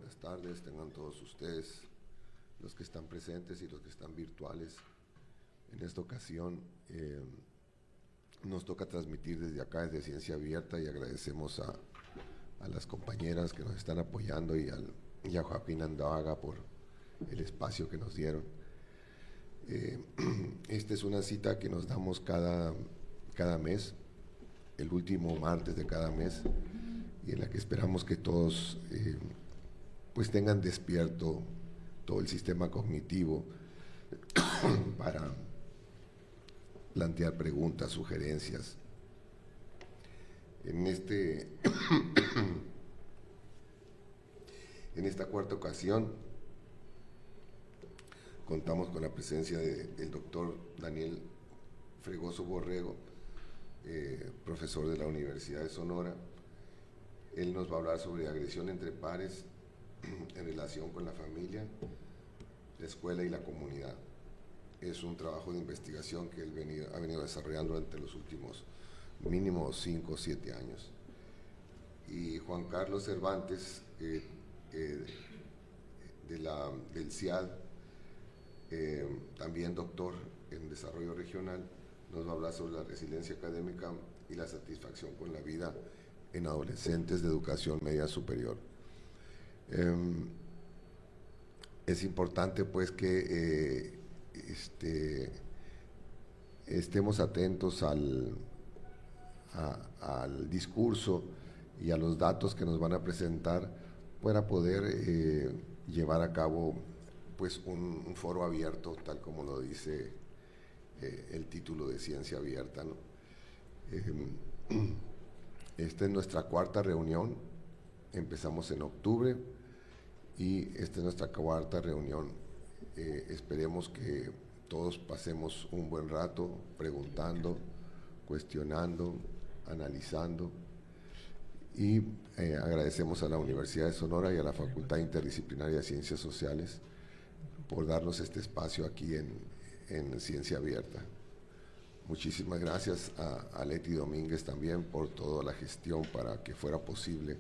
buenas tardes, tengan todos ustedes, los que están presentes y los que están virtuales. En esta ocasión nos toca transmitir desde acá, desde Ciencia Abierta, y agradecemos a las compañeras que nos están apoyando y a Joaquín Andaga por el espacio que nos dieron. Esta es una cita que nos damos cada mes, el último martes de cada mes, y en la que esperamos que todos pues tengan despierto todo el sistema cognitivo para plantear preguntas, sugerencias. En esta cuarta ocasión contamos con la presencia del doctor Daniel Fregoso Borrego, profesor de la Universidad de Sonora. Él nos va a hablar sobre agresión entre pares en relación con la familia, la escuela y la comunidad. Es un trabajo de investigación que él ha venido desarrollando durante los últimos mínimo 5 o 7 años. Y Juan Carlos Cervantes, del CIAD, también doctor en desarrollo regional, nos va a hablar sobre la resiliencia académica y la satisfacción con la vida en adolescentes de educación media superior. Es importante pues que estemos atentos al discurso y a los datos que nos van a presentar para poder llevar a cabo pues un foro abierto, tal como lo dice el título de Ciencia Abierta, ¿no? Esta es nuestra cuarta reunión, empezamos en octubre y esta es nuestra cuarta reunión. Esperemos que todos pasemos un buen rato preguntando, cuestionando, analizando, y agradecemos a la Universidad de Sonora y a la Facultad Interdisciplinaria de Ciencias Sociales por darnos este espacio aquí en Ciencia Abierta. Muchísimas gracias a Leti Domínguez también por toda la gestión para que fuera posible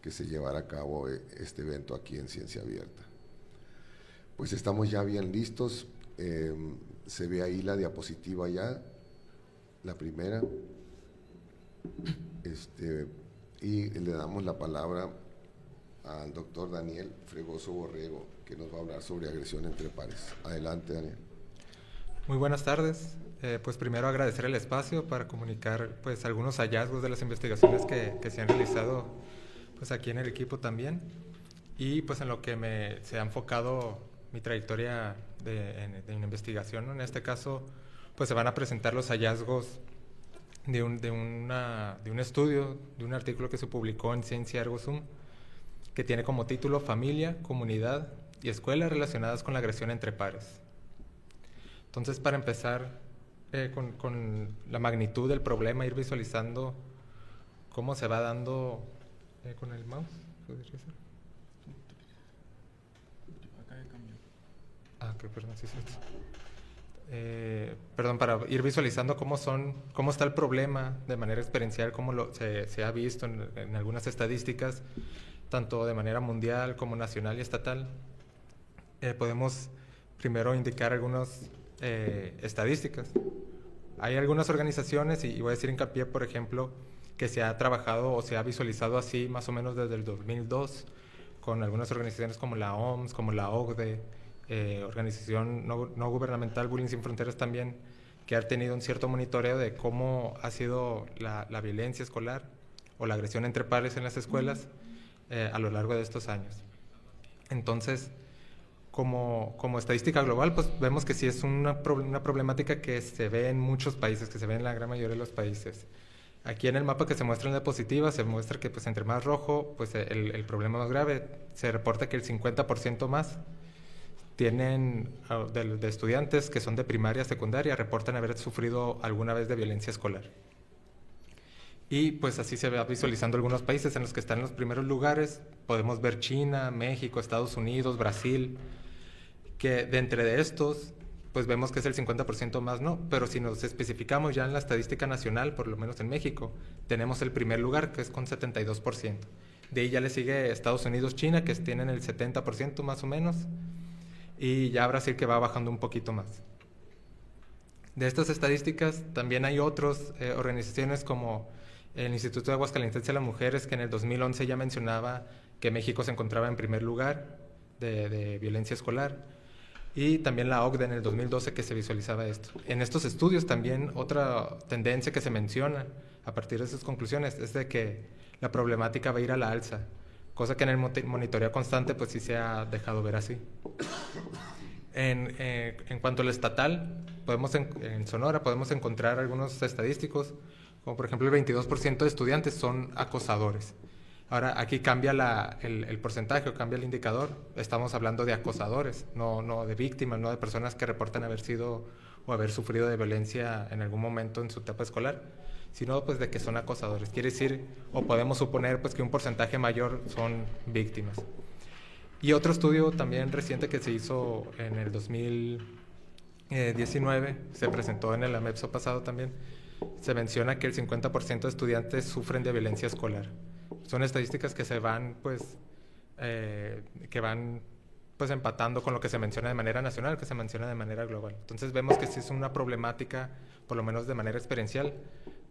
que se llevara a cabo este evento aquí en Ciencia Abierta. Pues estamos ya bien listos, se ve ahí la diapositiva ya, la primera, y le damos la palabra al doctor Daniel Fregoso Borrego, que nos va a hablar sobre agresión entre pares. Adelante, Daniel. Muy buenas tardes. Pues primero agradecer el espacio para comunicar pues algunos hallazgos de las investigaciones que se han realizado pues aquí en el equipo también, y pues en lo que se ha enfocado mi trayectoria de una investigación, ¿no? En este caso pues se van a presentar los hallazgos de un estudio, de un artículo que se publicó en Ciencia Ergo Sum, que tiene como título Familia, Comunidad y Escuela relacionadas con la agresión entre pares. Entonces, para empezar con la magnitud del problema, ir visualizando cómo se va dando con el mouse. ¿Podría ser? Acá de cambio. Ok, perdón, sí, sí. Perdón, para ir visualizando cómo está el problema de manera experiencial, cómo se ha visto en algunas estadísticas, tanto de manera mundial como nacional y estatal. Podemos primero indicar algunas estadísticas. Hay algunas organizaciones, y voy a decir hincapié, por ejemplo, que se ha trabajado o se ha visualizado así más o menos desde el 2002, con algunas organizaciones como la OMS, como la OCDE, organización no gubernamental Bullying Sin Fronteras también, que ha tenido un cierto monitoreo de cómo ha sido la violencia escolar o la agresión entre pares en las escuelas a lo largo de estos años. Entonces, como estadística global, pues vemos que sí es una problemática que se ve en muchos países, que se ve en la gran mayoría de los países. Aquí en el mapa que se muestra en diapositiva se muestra que pues entre más rojo, pues el problema más grave. Se reporta que el 50% más tienen de estudiantes que son de primaria, secundaria, reportan haber sufrido alguna vez de violencia escolar. Y pues así se va visualizando algunos países en los que están en los primeros lugares. Podemos ver China, México, Estados Unidos, Brasil, que de entre estos pues vemos que es el 50% más, ¿no? Pero si nos especificamos ya en la estadística nacional, por lo menos en México, tenemos el primer lugar, que es con 72%. De ahí ya le sigue Estados Unidos, China, que tienen el 70% más o menos, y ya Brasil, que va bajando un poquito más. De estas estadísticas también hay otras organizaciones como el Instituto de Aguascalientes de las Mujeres, que en el 2011 ya mencionaba que México se encontraba en primer lugar de violencia escolar, y también la OCDE en el 2012, que se visualizaba esto. En estos estudios también otra tendencia que se menciona a partir de esas conclusiones es de que la problemática va a ir a la alza, cosa que en el monitoreo constante pues sí se ha dejado ver así. En cuanto al estatal, en Sonora podemos encontrar algunos estadísticos, como por ejemplo el 22% de estudiantes son acosadores. Ahora aquí cambia el porcentaje o cambia el indicador. Estamos hablando de acosadores, no de víctimas, no de personas que reportan haber sido o haber sufrido de violencia en algún momento en su etapa escolar, sino pues de que son acosadores. Quiere decir, o podemos suponer pues que un porcentaje mayor son víctimas. Y otro estudio también reciente que se hizo en el 2019, se presentó en el AMEPSO pasado también, se menciona que el 50% de estudiantes sufren de violencia escolar. Son estadísticas que se van pues empatando con lo que se menciona de manera nacional, que se menciona de manera global. Entonces vemos que sí es una problemática, por lo menos de manera experiencial,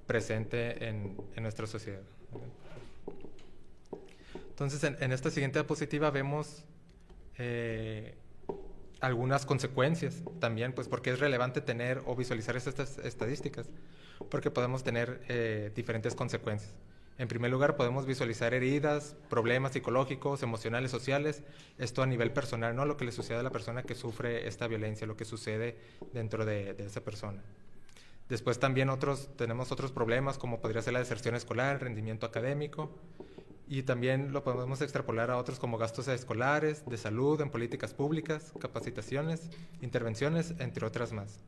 presente en nuestra sociedad. Entonces en esta siguiente diapositiva vemos algunas consecuencias también, pues porque es relevante tener o visualizar estas estadísticas, porque podemos tener diferentes consecuencias. En primer lugar, podemos visualizar heridas, problemas psicológicos, emocionales, sociales, esto a nivel personal, ¿no? Lo que le sucede a la persona que sufre esta violencia, lo que sucede dentro de esa persona. Después también tenemos otros problemas, como podría ser la deserción escolar, rendimiento académico, y también lo podemos extrapolar a otros como gastos escolares, de salud, en políticas públicas, capacitaciones, intervenciones, entre otras más.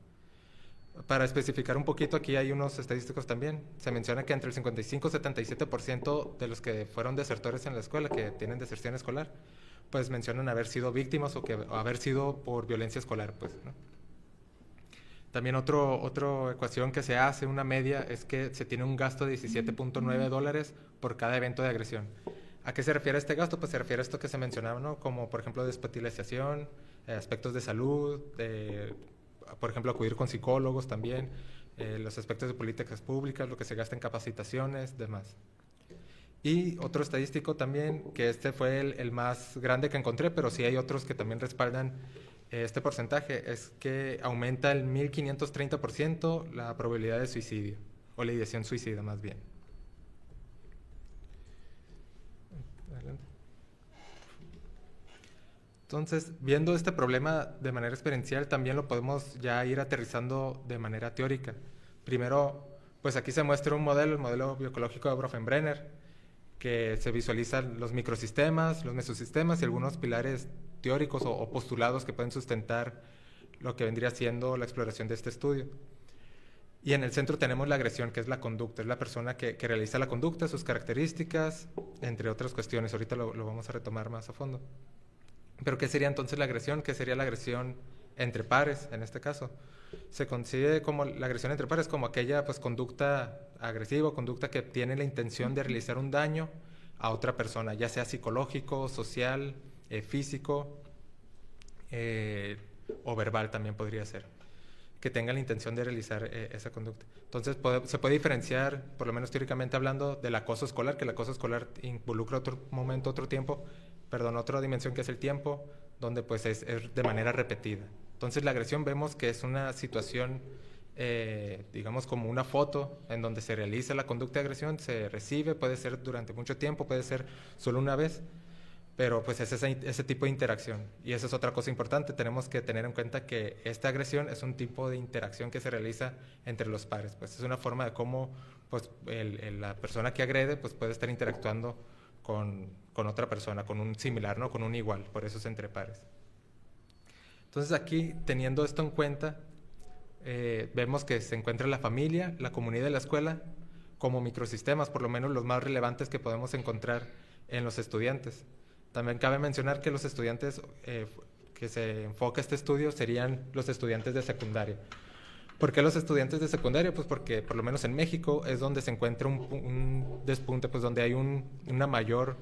Para especificar un poquito, aquí hay unos estadísticos también. Se menciona que entre el 55 y 77% de los que fueron desertores en la escuela, que tienen deserción escolar, pues mencionan haber sido víctimas o haber sido por violencia escolar, pues, ¿no? También otra ecuación que se hace, una media, es que se tiene un gasto de $17.9 por cada evento de agresión. ¿A qué se refiere este gasto? Pues se refiere a esto que se mencionaba, ¿no? Como por ejemplo despatilización, aspectos de salud, por ejemplo acudir con psicólogos también, los aspectos de políticas públicas, lo que se gasta en capacitaciones, demás. Y otro estadístico también, que este fue el más grande que encontré, pero sí hay otros que también respaldan este porcentaje, es que aumenta el 1530% la probabilidad de suicidio, o la ideación suicida más bien. Adelante. Entonces, viendo este problema de manera experiencial, también lo podemos ya ir aterrizando de manera teórica. Primero, pues aquí se muestra un modelo, el modelo bioecológico de Bronfenbrenner, que se visualizan los microsistemas, los mesosistemas y algunos pilares teóricos o postulados que pueden sustentar lo que vendría siendo la exploración de este estudio. Y en el centro tenemos la agresión, que es la conducta, es la persona que realiza la conducta, sus características, entre otras cuestiones. Ahorita lo vamos a retomar más a fondo. Pero ¿qué sería entonces la agresión? ¿Qué sería la agresión entre pares, en este caso? Se considera como la agresión entre pares como aquella pues, conducta agresiva, conducta que tiene la intención de realizar un daño a otra persona, ya sea psicológico, social, físico o verbal también podría ser, que tenga la intención de realizar esa conducta. Entonces se puede diferenciar, por lo menos teóricamente hablando, del acoso escolar, que el acoso escolar involucra otro momento, otra dimensión que es el tiempo, donde pues es de manera repetida. Entonces la agresión vemos que es una situación, digamos como una foto, en donde se realiza la conducta de agresión, se recibe, puede ser durante mucho tiempo, puede ser solo una vez, pero pues es ese tipo de interacción. Y esa es otra cosa importante, tenemos que tener en cuenta que esta agresión es un tipo de interacción que se realiza entre los pares, pues es una forma de cómo pues, la persona que agrede pues, puede estar interactuando con otra persona, con un similar, ¿no? Con un igual, por eso es entre pares. Entonces aquí, teniendo esto en cuenta, vemos que se encuentra la familia, la comunidad de la escuela, como microsistemas, por lo menos los más relevantes que podemos encontrar en los estudiantes. También cabe mencionar que los estudiantes que se enfoca este estudio serían los estudiantes de secundaria. ¿Por qué los estudiantes de secundaria? Pues porque por lo menos en México es donde se encuentra un despunte, pues donde hay una mayor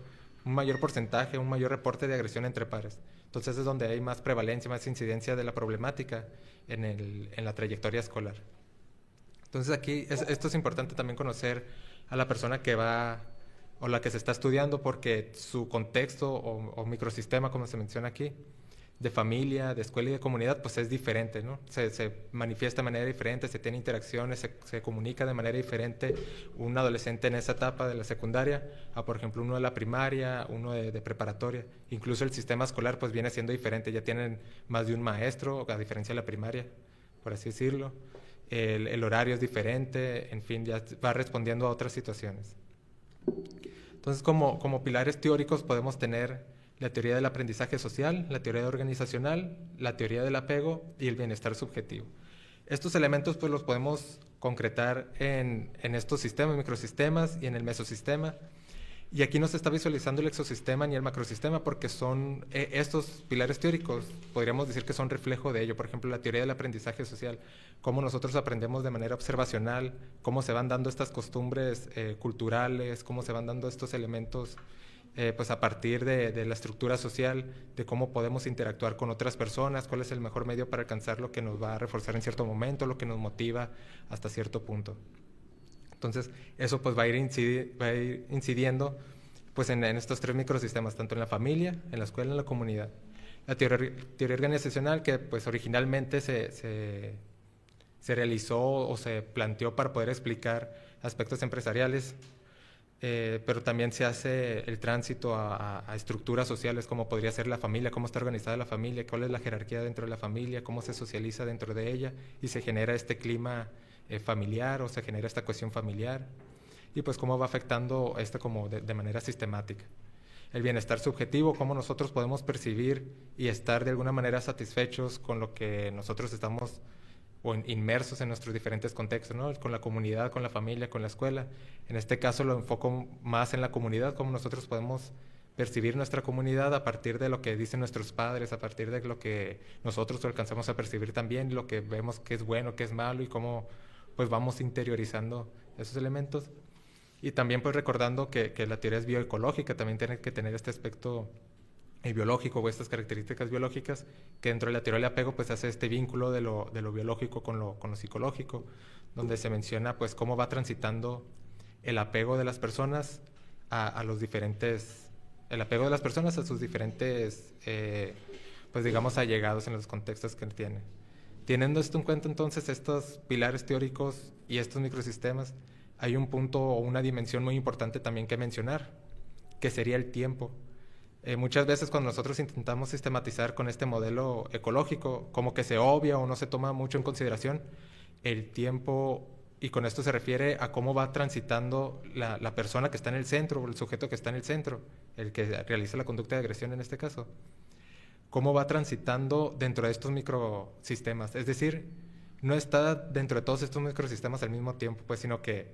un mayor porcentaje, un mayor reporte de agresión entre pares. Entonces es donde hay más prevalencia, más incidencia de la problemática en la trayectoria escolar. Entonces aquí esto es importante también conocer a la persona que va o la que se está estudiando, porque su contexto o microsistema, como se menciona aquí, de familia, de escuela y de comunidad, pues es diferente, ¿no? Se manifiesta de manera diferente, se tiene interacciones, se comunica de manera diferente un adolescente en esa etapa de la secundaria a, por ejemplo, uno de la primaria, uno de preparatoria. Incluso el sistema escolar pues viene siendo diferente, ya tienen más de un maestro, a diferencia de la primaria, por así decirlo. El horario es diferente, en fin, ya va respondiendo a otras situaciones. Entonces, como pilares teóricos podemos tener la teoría del aprendizaje social, la teoría organizacional, la teoría del apego y el bienestar subjetivo. Estos elementos pues los podemos concretar en estos sistemas, microsistemas y en el mesosistema. Y aquí no se está visualizando el exosistema ni el macrosistema porque son estos pilares teóricos, podríamos decir que son reflejo de ello. Por ejemplo, la teoría del aprendizaje social, cómo nosotros aprendemos de manera observacional, cómo se van dando estas costumbres culturales, cómo se van dando estos elementos pues a partir de la estructura social, de cómo podemos interactuar con otras personas, cuál es el mejor medio para alcanzar lo que nos va a reforzar en cierto momento, lo que nos motiva hasta cierto punto. Entonces, eso pues va a ir incidiendo pues en estos tres microsistemas, tanto en la familia, en la escuela, en la comunidad. La teoría organizacional, que pues originalmente se realizó o se planteó para poder explicar aspectos empresariales, pero también se hace el tránsito a estructuras sociales, como podría ser la familia, cómo está organizada la familia, cuál es la jerarquía dentro de la familia, cómo se socializa dentro de ella, y se genera este clima familiar, o se genera esta cohesión familiar, y pues cómo va afectando esto como de manera sistemática. El bienestar subjetivo, cómo nosotros podemos percibir y estar de alguna manera satisfechos con lo que nosotros estamos o inmersos en nuestros diferentes contextos, ¿no? Con la comunidad, con la familia, con la escuela. En este caso lo enfoco más en la comunidad, cómo nosotros podemos percibir nuestra comunidad a partir de lo que dicen nuestros padres, a partir de lo que nosotros alcanzamos a percibir también, lo que vemos que es bueno, que es malo, y cómo pues vamos interiorizando esos elementos. Y también pues recordando que la teoría es bioecológica, también tiene que tener este aspecto biológico o estas características biológicas, que dentro de la teoría del apego pues hace este vínculo de lo biológico con lo psicológico, donde se menciona pues cómo va transitando el apego de las personas a los diferentes, el apego de las personas a sus diferentes pues digamos allegados en los contextos que tienen. Teniendo esto en cuenta entonces estos pilares teóricos y estos microsistemas, hay un punto o una dimensión muy importante también que mencionar, que sería el tiempo. Muchas veces cuando nosotros intentamos sistematizar con este modelo ecológico, como que se obvia o no se toma mucho en consideración el tiempo, y con esto se refiere a cómo va transitando la persona que está en el centro, o el sujeto que está en el centro, el que realiza la conducta de agresión en este caso, cómo va transitando dentro de estos microsistemas. Es decir, no está dentro de todos estos microsistemas al mismo tiempo, pues, sino que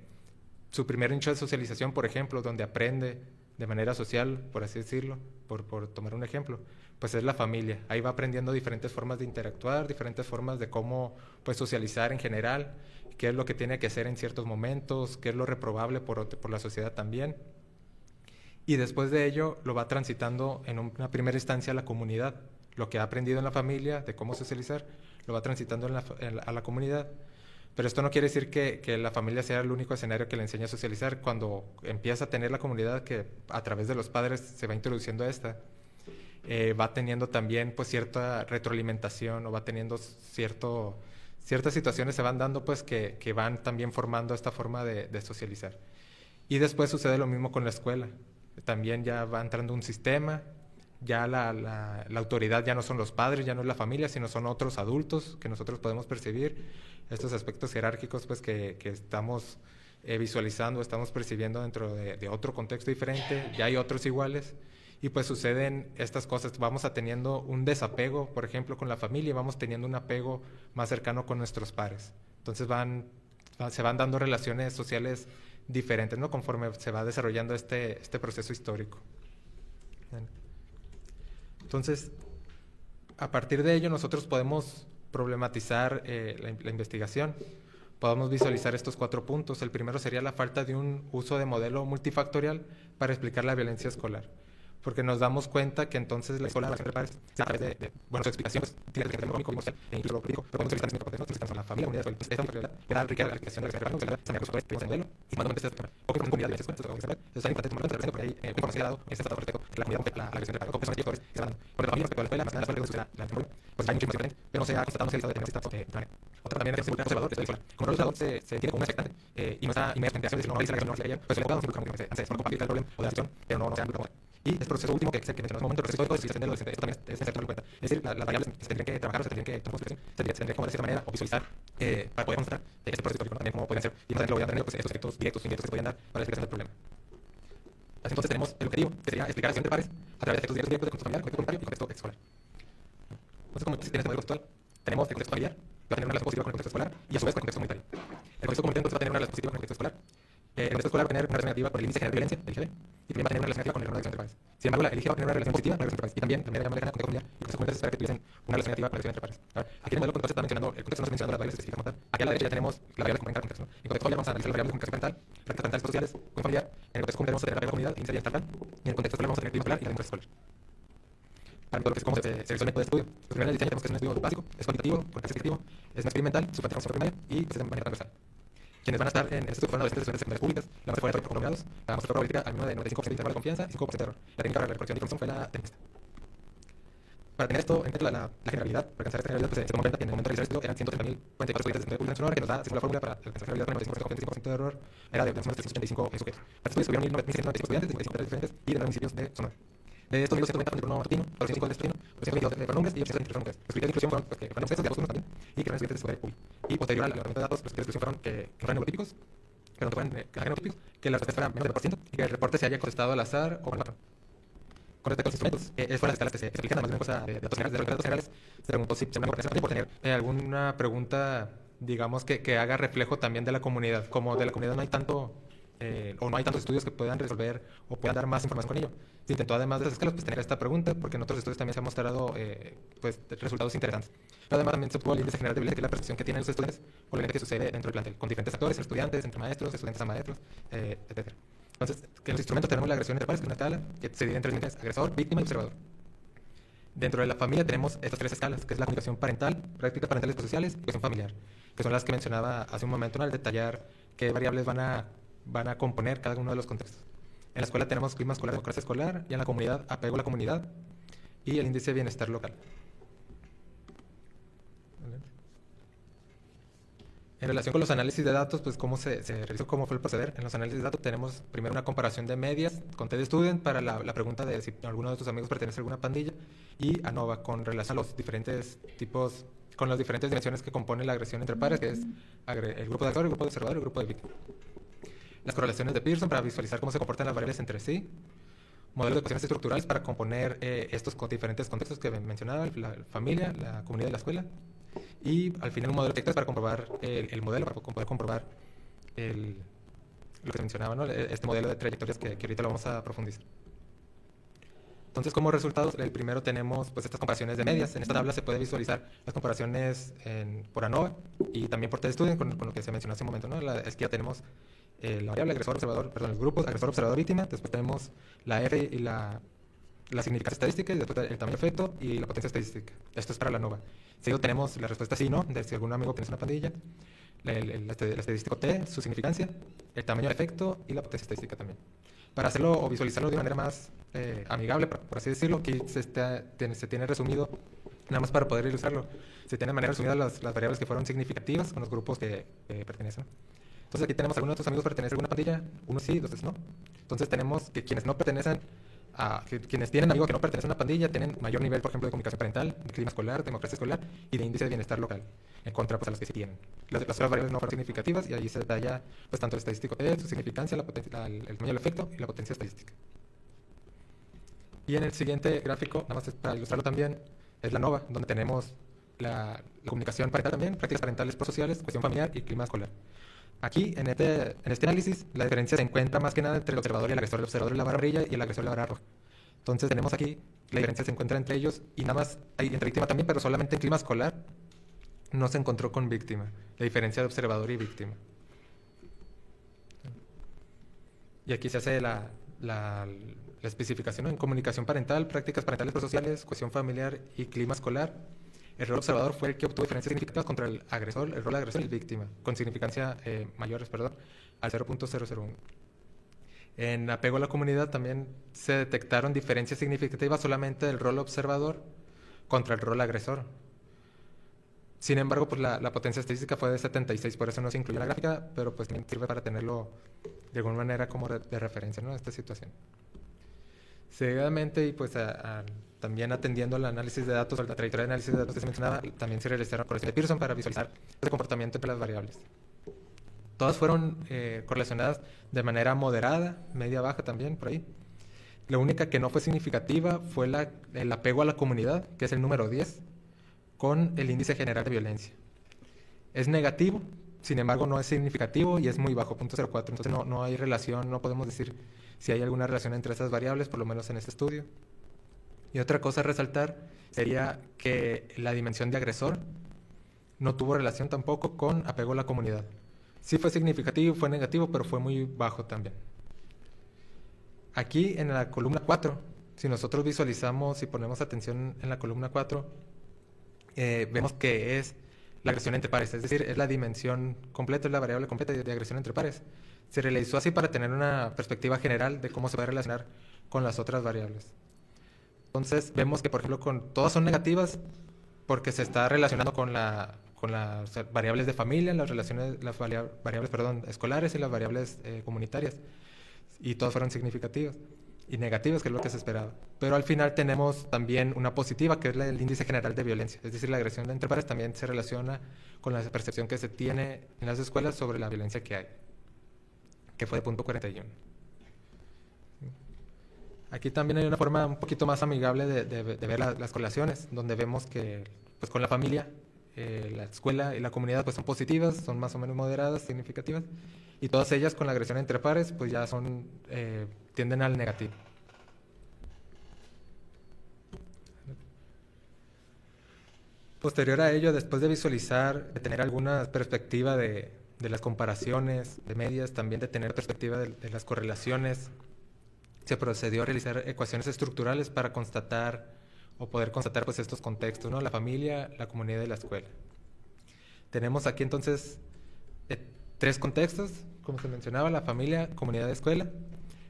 su primer nicho de socialización, por ejemplo, donde aprende de manera social, por así decirlo, por tomar un ejemplo, pues es la familia. Ahí va aprendiendo diferentes formas de interactuar, diferentes formas de cómo pues socializar en general, qué es lo que tiene que hacer en ciertos momentos, qué es lo reprobable por la sociedad también. Y después de ello lo va transitando en una primera instancia a la comunidad. Lo que ha aprendido en la familia de cómo socializar, lo va transitando a la comunidad. Pero esto no quiere decir que la familia sea el único escenario que le enseña a socializar. Cuando empieza a tener la comunidad, que a través de los padres se va introduciendo a esta, va teniendo también pues cierta retroalimentación, o va teniendo ciertas situaciones se van dando pues que van también formando esta forma de socializar. Y después sucede lo mismo con la escuela. También ya va entrando un sistema, ya la autoridad ya no son los padres, ya no es la familia, sino son otros adultos que nosotros podemos percibir, estos aspectos jerárquicos pues que estamos visualizando, estamos percibiendo dentro de otro contexto diferente. Ya hay otros iguales, y pues suceden estas cosas. Vamos teniendo un desapego, por ejemplo, con la familia, y vamos teniendo un apego más cercano con nuestros pares. Entonces se van dando relaciones sociales diferentes, ¿no? Conforme se va desarrollando este proceso histórico. Entonces, a partir de ello nosotros podemos problematizar la investigación. Podemos visualizar estos 4 puntos. El primero sería la falta de un uso de modelo multifactorial para explicar la violencia escolar. porque nos damos cuenta que entonces la escuela de relación entre padres, a través de buenas explicaciones, tiene que ser económico, social, e incluso lo político, pero podemos utilizar el mismo contexto, necesitamos a la familia, comunidad, pues esta realidad, que da riqueza a la explicación de la relación entre padres, se me acusó de modelo, y cuando este tema, o que con comunidad de diversas escuelas, entonces es tan importante tomarlo en cuenta, porque hay información dado, este estado correcto, que la comunidad compete la relación entre padres, con personas y autores, que se van, por la familia respecto a la escuela, más que nada la escuela que se pues hay mucha información, pero no se ha constatado, no se ha visto de tener esta manera. Otra también es que el observador es el escolar. Como el observador se tiene como un expectante y no está inmerso en creaciones, no realiza la acción, pues el abogado siempre como que se compartir el problema o la acción, pero no se involucra. Y el proceso último que mencionamos en un momento, el proceso histórico de civilización del adolescente, esto también es necesario tenerlo en cuenta. Es decir, las variables se tendrían que trabajar, se tendrían que tomar consideración, se tendrían que como de cierta manera o visualizar para poder mostrar este proceso histórico, ¿no? También cómo podrían ser, y más adelante lo voy a tener, pues estos efectos directos o indirectos que se podrían dar para la explicación del problema. Así entonces tenemos el objetivo, que sería explicar la acción de pares a través de efectos directos de contexto familiar, contexto voluntario y contexto escolar. Entonces, como existe en este modelo conceptual, tenemos el contexto familiar, va a tener una relación positiva con el contexto escolar y a su vez con el contexto comunitario. El contexto comunitario entonces va a tener una relación positiva con el contexto escolar. El contexto escolar va a tener una relación negativa por el índice general de violencia, el IGV, y también va a tener una relación negativa con el grado de acción entre pares. Sin embargo, la IGV va a tener una relación positiva con la relación entre pares. Y también, de manera llamada contexto familiar, y contexto comunitario se espera que tuviesen una relación negativa con la relación entre pares. Aquí en el modelo conceptual se está mencionando, el contexto no está mencionando las variables específicas como tal. Aquí a la derecha ya tenemos las variables como en cada contexto, ¿no? En contexto familiar vamos a analizar las variables de comunicación parental, prácticas parentales sociales, con familiar. En el contexto comunitario vamos a tener la variable comunidad, índice de estatal. Y en el contexto escolar vamos a tener clima escolar y la democracia escolar. Para todo lo que es cómo se realiza el método de estudio. Los primeros diseños tenemos que es un estudio básico, es cuantitativo, porque es descriptivo, es no experimental, su práctica como primaria y pues, de manera transversal. Quienes van a estar en este estudio fueron adolescentes de secundarias públicas, la muestra fue de promulgados, la muestra probabilidad al menos de 95% de intervalo de confianza y 5% de error. La técnica para la recolección de información fue la técnica. Para tener esto en cuenta la generalidad, para alcanzar esta generalidad, pues, se tomó en cuenta que en el momento de realizar el estudio eran 130.044 estudiantes de secundaria pública en Sonora, que nos da, según la fórmula, para alcanzar la generalidad con 95% de confianza y 5% de error, era de más o menos 385 sujetos. Para este estudio estuvieron 1.195 estudiantes de 55 diferentes y de 9 municipios de Sonora. De estos 1.290 de Bruno Martino, 405 de Destino, 222 de pronombres y 800 de mujeres. Los criterios de inclusión fueron que fueron textos de ambos también y que eran estudiantes de secundaria pública. Y posterior al levantamiento de datos, los criterios de inclusión fueron que fueran neurotípicos, que las respuestas fueran menos del 1% y que el reporte se haya contestado al azar o al patrón. Con respecto a los instrumentos, es fuera de escalas que se explican, además de una cosa de datos generales, de datos generales, se preguntó si se me también por tener alguna pregunta, digamos, que haga reflejo también de la comunidad. Como de la comunidad no hay tanto, o no hay tantos estudios que puedan resolver o puedan dar más información con ello. Se intentó, además de esas escalas, pues tener esta pregunta, porque en otros estudios también se han mostrado pues, resultados interesantes. Pero además también se obtuvo el índice general de violencia, que es la percepción que tienen los estudiantes o la violencia que sucede dentro del plantel, con diferentes actores, estudiantes, entre maestros, estudiantes a maestros, etc. Entonces, que en los instrumentos tenemos la agresión entre pares, que es una escala que se divide en tres niveles: agresor, víctima y observador. Dentro de la familia tenemos estas tres escalas, que es la comunicación parental, prácticas parentales prosociales y comunicación familiar, que son las que mencionaba hace un momento, ¿no? Al detallar qué variables van a componer cada uno de los contextos. En la escuela tenemos clima escolar, democracia escolar, y en la comunidad, apego a la comunidad y el índice de bienestar local. En relación con los análisis de datos, pues cómo se realizó, cómo fue el proceder. En los análisis de datos tenemos primero una comparación de medias con TED-Student para la pregunta de si alguno de tus amigos pertenece a alguna pandilla, y ANOVA con relación a los diferentes tipos, con las diferentes dimensiones que componen la agresión entre pares, que es el grupo de actor, el grupo de observador y el grupo de víctima. Las correlaciones de Pearson para visualizar cómo se comportan las variables entre sí. Modelos de ecuaciones estructurales para componer estos diferentes contextos que mencionaba, la familia, la comunidad y la escuela. Y al final un modelo de vectores para comprobar el modelo, para poder comprobar lo que se mencionaba, ¿no? Este modelo de trayectorias que ahorita lo vamos a profundizar. Entonces, como resultados, el primero tenemos pues estas comparaciones de medias. En esta tabla se puede visualizar las comparaciones por ANOVA y también por TED-Student con lo que se mencionó hace un momento, ¿no? Es que ya tenemos la variable agresor, observador, perdón, los grupos agresor, observador, víctima. Después tenemos la R y la significancia estadística, y después el tamaño efecto y la potencia estadística. Esto es para la ANOVA. Seguido tenemos la respuesta sí, no, de si algún amigo pertenece a una pandilla, el estadístico T, su significancia, el tamaño de efecto y la potencia estadística también. Para hacerlo o visualizarlo de manera más amigable, por así decirlo, aquí se tiene resumido, nada más para poder ilustrarlo, se tiene de manera resumida las variables que fueron significativas con los grupos que pertenecen. Entonces aquí tenemos algunos de tus amigos pertenecen a alguna pandilla, unos sí, dos no. Entonces tenemos que quienes no pertenecen quienes tienen amigos que no pertenecen a una pandilla tienen mayor nivel, por ejemplo, de comunicación parental, de clima escolar, democracia escolar y de índice de bienestar local, en contra pues, a los que sí tienen. Las otras variables no fueron significativas y allí se detalla pues, tanto el estadístico T, su significancia, el tamaño del efecto y la potencia estadística. Y en el siguiente gráfico, nada más para ilustrarlo también, es la ANOVA, donde tenemos la comunicación parental también, prácticas parentales prosociales, cuestión familiar y clima escolar. Aquí, en este análisis, la diferencia se encuentra más que nada entre el observador y el agresor. El observador es la barra amarilla y el agresor es la barra roja. Entonces tenemos aquí, la diferencia se encuentra entre ellos y nada más hay entre víctima también, pero solamente en clima escolar no se encontró con víctima. La diferencia de observador y víctima. Y aquí se hace la especificación, ¿no? En comunicación parental, prácticas parentales prosociales, cohesión familiar y clima escolar, el rol observador fue el que obtuvo diferencias significativas contra el agresor, el rol agresor y el víctima, con significancia mayores, al 0.001. En apego a la comunidad también se detectaron diferencias significativas solamente del rol observador contra el rol agresor. Sin embargo, pues la potencia estadística fue de 76, por eso no se incluyó en la gráfica, pero pues también sirve para tenerlo de alguna manera como de referencia, ¿no? Esta situación. Seguidamente, y pues también atendiendo al análisis de datos, a la trayectoria de análisis de datos que se mencionaba, también se realizaron correlaciones de Pearson para visualizar el comportamiento entre las variables. Todas fueron correlacionadas de manera moderada, media-baja también, por ahí. La única que no fue significativa fue el apego a la comunidad, que es el número 10, con el índice general de violencia. Es negativo, sin embargo no es significativo y es muy bajo, 0.04. Entonces no hay relación, no podemos decir si hay alguna relación entre esas variables, por lo menos en este estudio. Y otra cosa a resaltar sería que la dimensión de agresor no tuvo relación tampoco con apego a la comunidad. Sí fue significativo, fue negativo, pero fue muy bajo también. Aquí en la columna 4, si nosotros visualizamos y ponemos atención en la columna 4, vemos que es la agresión entre pares, es decir, es la dimensión completa, es la variable completa de agresión entre pares. Se realizó así para tener una perspectiva general de cómo se va a relacionar con las otras variables. Entonces vemos que, por ejemplo, todas son negativas porque se está relacionando con las variables de familia, las variables escolares y las variables comunitarias. Y todas fueron significativas y negativas, que es lo que se esperaba. Pero al final tenemos también una positiva, que es el índice general de violencia. Es decir, la agresión entre pares también se relaciona con la percepción que se tiene en las escuelas sobre la violencia que hay, que fue de 0.41. Aquí también hay una forma un poquito más amigable de ver las correlaciones, donde vemos que pues, con la familia, la escuela y la comunidad pues, son positivas, son más o menos moderadas, significativas, y todas ellas con la agresión entre pares pues ya tienden al negativo. Posterior a ello, después de visualizar, de tener alguna perspectiva de las comparaciones de medias, también de tener perspectiva de las correlaciones, se procedió a realizar ecuaciones estructurales para constatar o poder constatar pues estos contextos, ¿no? La familia, la comunidad y la escuela. Tenemos aquí entonces 3 contextos, como se mencionaba, la familia, comunidad y escuela,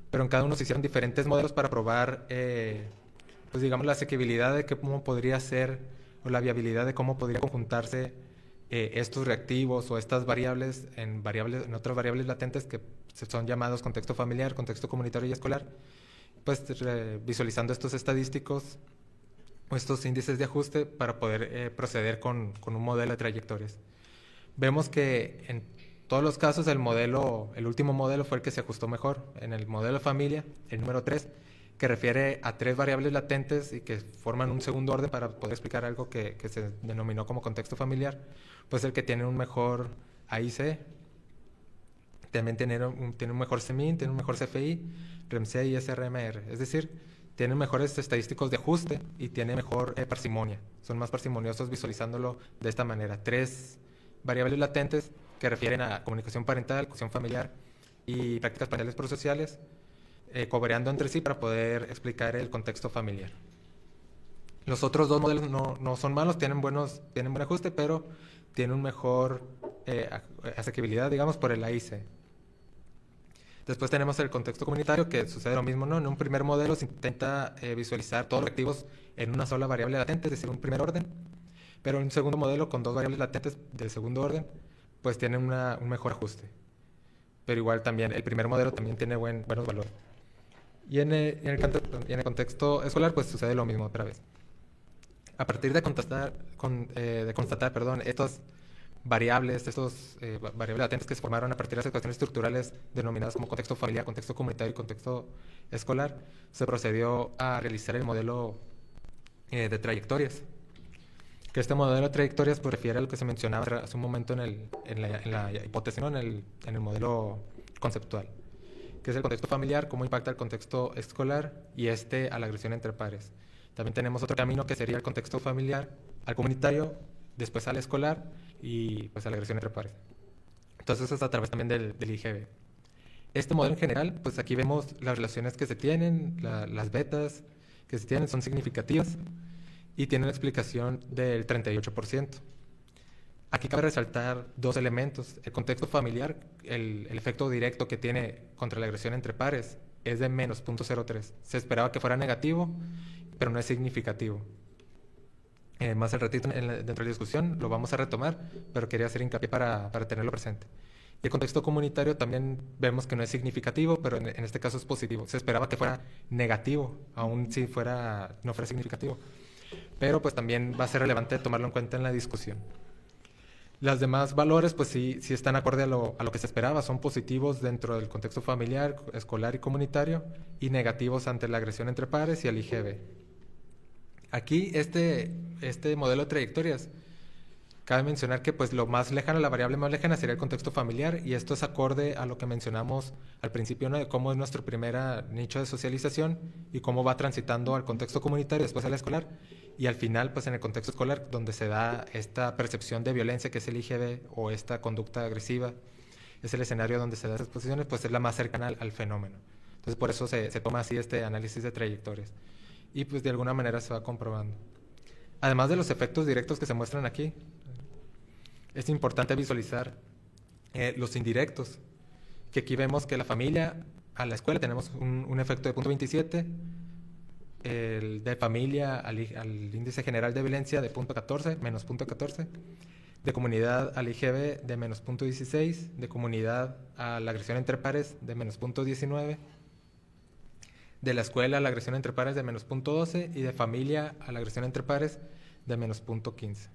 pero en cada uno se hicieron diferentes modelos para probar, pues digamos, la asequibilidad de cómo podría ser o la viabilidad de cómo podría conjuntarse estos reactivos o estas variables en otras variables latentes que son llamados contexto familiar, contexto comunitario y escolar, pues visualizando estos estadísticos o estos índices de ajuste para poder proceder con un modelo de trayectorias. Vemos que en todos los casos el último modelo fue el que se ajustó mejor. En el modelo de familia, el número 3, que refiere a 3 variables latentes y que forman un segundo orden para poder explicar algo que se denominó como contexto familiar, pues el que tiene un mejor AIC, también tiene un mejor CMIN, tiene un mejor CFI, REMC y SRMR. Es decir, tienen mejores estadísticos de ajuste y tiene mejor parsimonia. Son más parsimoniosos visualizándolo de esta manera. 3 variables latentes que refieren a comunicación parental, cohesión familiar y prácticas parentales prosociales, cobreando entre sí para poder explicar el contexto familiar. Los otros 2 modelos no son malos, tienen buen ajuste, pero tienen un mejor asequibilidad, digamos, por el AIC. Después tenemos el contexto comunitario, que sucede lo mismo, ¿no? En un primer modelo se intenta visualizar todos los reactivos en una sola variable latente, es decir, un primer orden, pero en un segundo modelo con 2 variables latentes del segundo orden, pues tiene un mejor ajuste. Pero igual también, el primer modelo también tiene buenos valores. Y en el contexto escolar, pues sucede lo mismo otra vez. A partir de constatar estas variables, variables latentes que se formaron a partir de las ecuaciones estructurales denominadas como contexto familiar, contexto comunitario y contexto escolar, se procedió a realizar el modelo de trayectorias. Que este modelo de trayectorias pues, refiere a lo que se mencionaba hace un momento en la hipótesis, ¿no? en el modelo conceptual, que es el contexto familiar, cómo impacta el contexto escolar y a la agresión entre pares. También tenemos otro camino que sería el contexto familiar, al comunitario, después al escolar y pues a la agresión entre pares. Entonces es a través también del IGB. Este modelo en general, pues aquí vemos las relaciones que se tienen, las betas que se tienen son significativas y tiene una explicación del 38%. Aquí cabe resaltar dos elementos. El contexto familiar, el efecto directo que tiene contra la agresión entre pares es de menos 0.03. Se esperaba que fuera negativo, pero no es significativo. Más al ratito dentro de la discusión lo vamos a retomar, pero quería hacer hincapié para tenerlo presente. Y el contexto comunitario también vemos que no es significativo, pero en este caso es positivo. Se esperaba que fuera negativo, aun si no fuera significativo. Pero pues también va a ser relevante tomarlo en cuenta en la discusión. Los demás valores pues sí están acorde a lo que se esperaba, son positivos dentro del contexto familiar, escolar y comunitario, y negativos ante la agresión entre pares y el IGB. Aquí este modelo de trayectorias, cabe mencionar que pues lo más lejano, la variable más lejana sería el contexto familiar, y esto es acorde a lo que mencionamos al principio, ¿no? De cómo es nuestro primer nicho de socialización y cómo va transitando al contexto comunitario, después al escolar, y al final pues en el contexto escolar donde se da esta percepción de violencia que es el IGB o esta conducta agresiva, es el escenario donde se da esas posiciones, pues es la más cercana al fenómeno. Entonces por eso se toma así este análisis de trayectorias y pues de alguna manera se va comprobando. Además de los efectos directos que se muestran aquí, es importante visualizar los indirectos, que aquí vemos que la familia, a la escuela tenemos un efecto de 0.27, el de familia al índice general de violencia de 0.14, menos 0.14, de comunidad al IGB de menos 0.16, de comunidad a la agresión entre pares de menos 0.19, de la escuela a la agresión entre pares de menos 0.12 y de familia a la agresión entre pares de menos 0.15.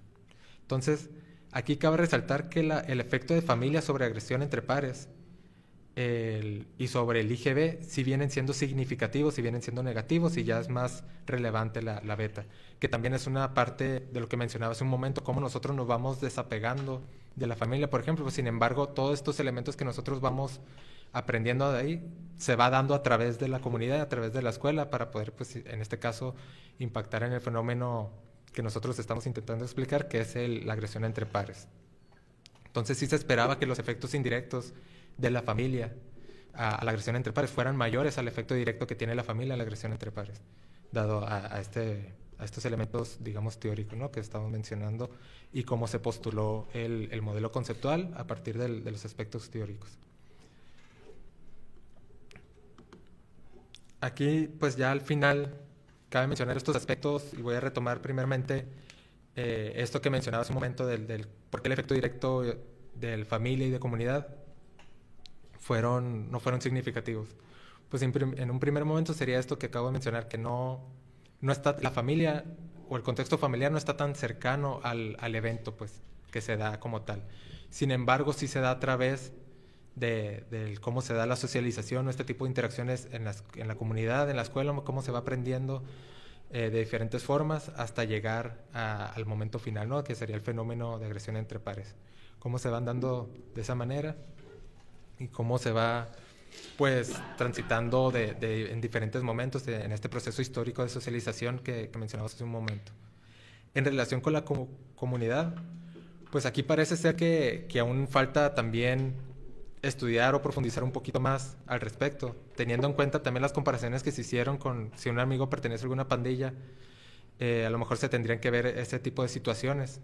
Entonces, aquí cabe resaltar que el efecto de familia sobre agresión entre pares y sobre el IGB sí vienen siendo significativos, sí vienen siendo negativos, y ya es más relevante la beta, que también es una parte de lo que mencionaba hace un momento, cómo nosotros nos vamos desapegando de la familia, por ejemplo. Pues, sin embargo, todos estos elementos que nosotros vamos aprendiendo de ahí se va dando a través de la comunidad, a través de la escuela, para poder, pues, en este caso, impactar en el fenómeno que nosotros estamos intentando explicar, que es la agresión entre pares. Entonces sí se esperaba que los efectos indirectos de la familia a la agresión entre pares fueran mayores al efecto directo que tiene la familia a la agresión entre pares, dado a estos elementos, digamos, teóricos, ¿no?, que estamos mencionando, y cómo se postuló el modelo conceptual a partir de los aspectos teóricos. Aquí, pues ya al final, cabe mencionar estos aspectos, y voy a retomar primeramente esto que mencionaba hace un momento del por qué el efecto directo de familia y de comunidad no fueron significativos. Pues en un primer momento sería esto que acabo de mencionar, que no está la familia o el contexto familiar no está tan cercano al evento, pues, que se da como tal. Sin embargo, sí se da a través de cómo se da la socialización o este tipo de interacciones en la comunidad, en la escuela, cómo se va aprendiendo de diferentes formas hasta llegar al momento final, ¿no?, que sería el fenómeno de agresión entre pares. Cómo se van dando de esa manera y cómo se va, pues, transitando en diferentes momentos en este proceso histórico de socialización que mencionamos hace un momento. En relación con la comunidad, pues aquí parece ser que aún falta también estudiar o profundizar un poquito más al respecto, teniendo en cuenta también las comparaciones que se hicieron con si un amigo pertenece a alguna pandilla, a lo mejor se tendrían que ver ese tipo de situaciones.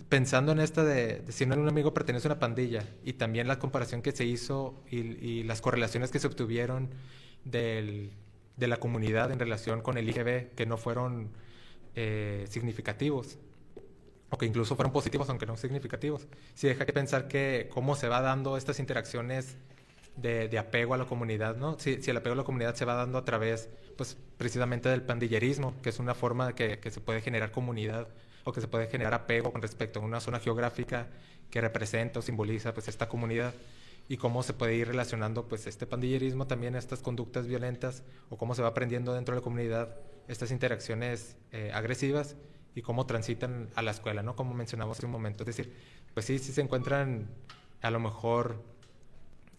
Pensando en esta de si un amigo pertenece a una pandilla, y también la comparación que se hizo y las correlaciones que se obtuvieron de la comunidad en relación con el IGB, que no fueron significativos, o que incluso fueron positivos aunque no significativos, sí deja que pensar que cómo se va dando estas interacciones de apego a la comunidad, ¿no? Si el apego a la comunidad se va dando a través, pues, precisamente del pandillerismo, que es una forma de que se puede generar comunidad o que se puede generar apego con respecto a una zona geográfica que representa o simboliza, pues, esta comunidad, y cómo se puede ir relacionando, pues, este pandillerismo también a estas conductas violentas, o cómo se va aprendiendo dentro de la comunidad estas interacciones agresivas y cómo transitan a la escuela, ¿no?, como mencionamos hace un momento. Es decir, pues sí se encuentran a lo mejor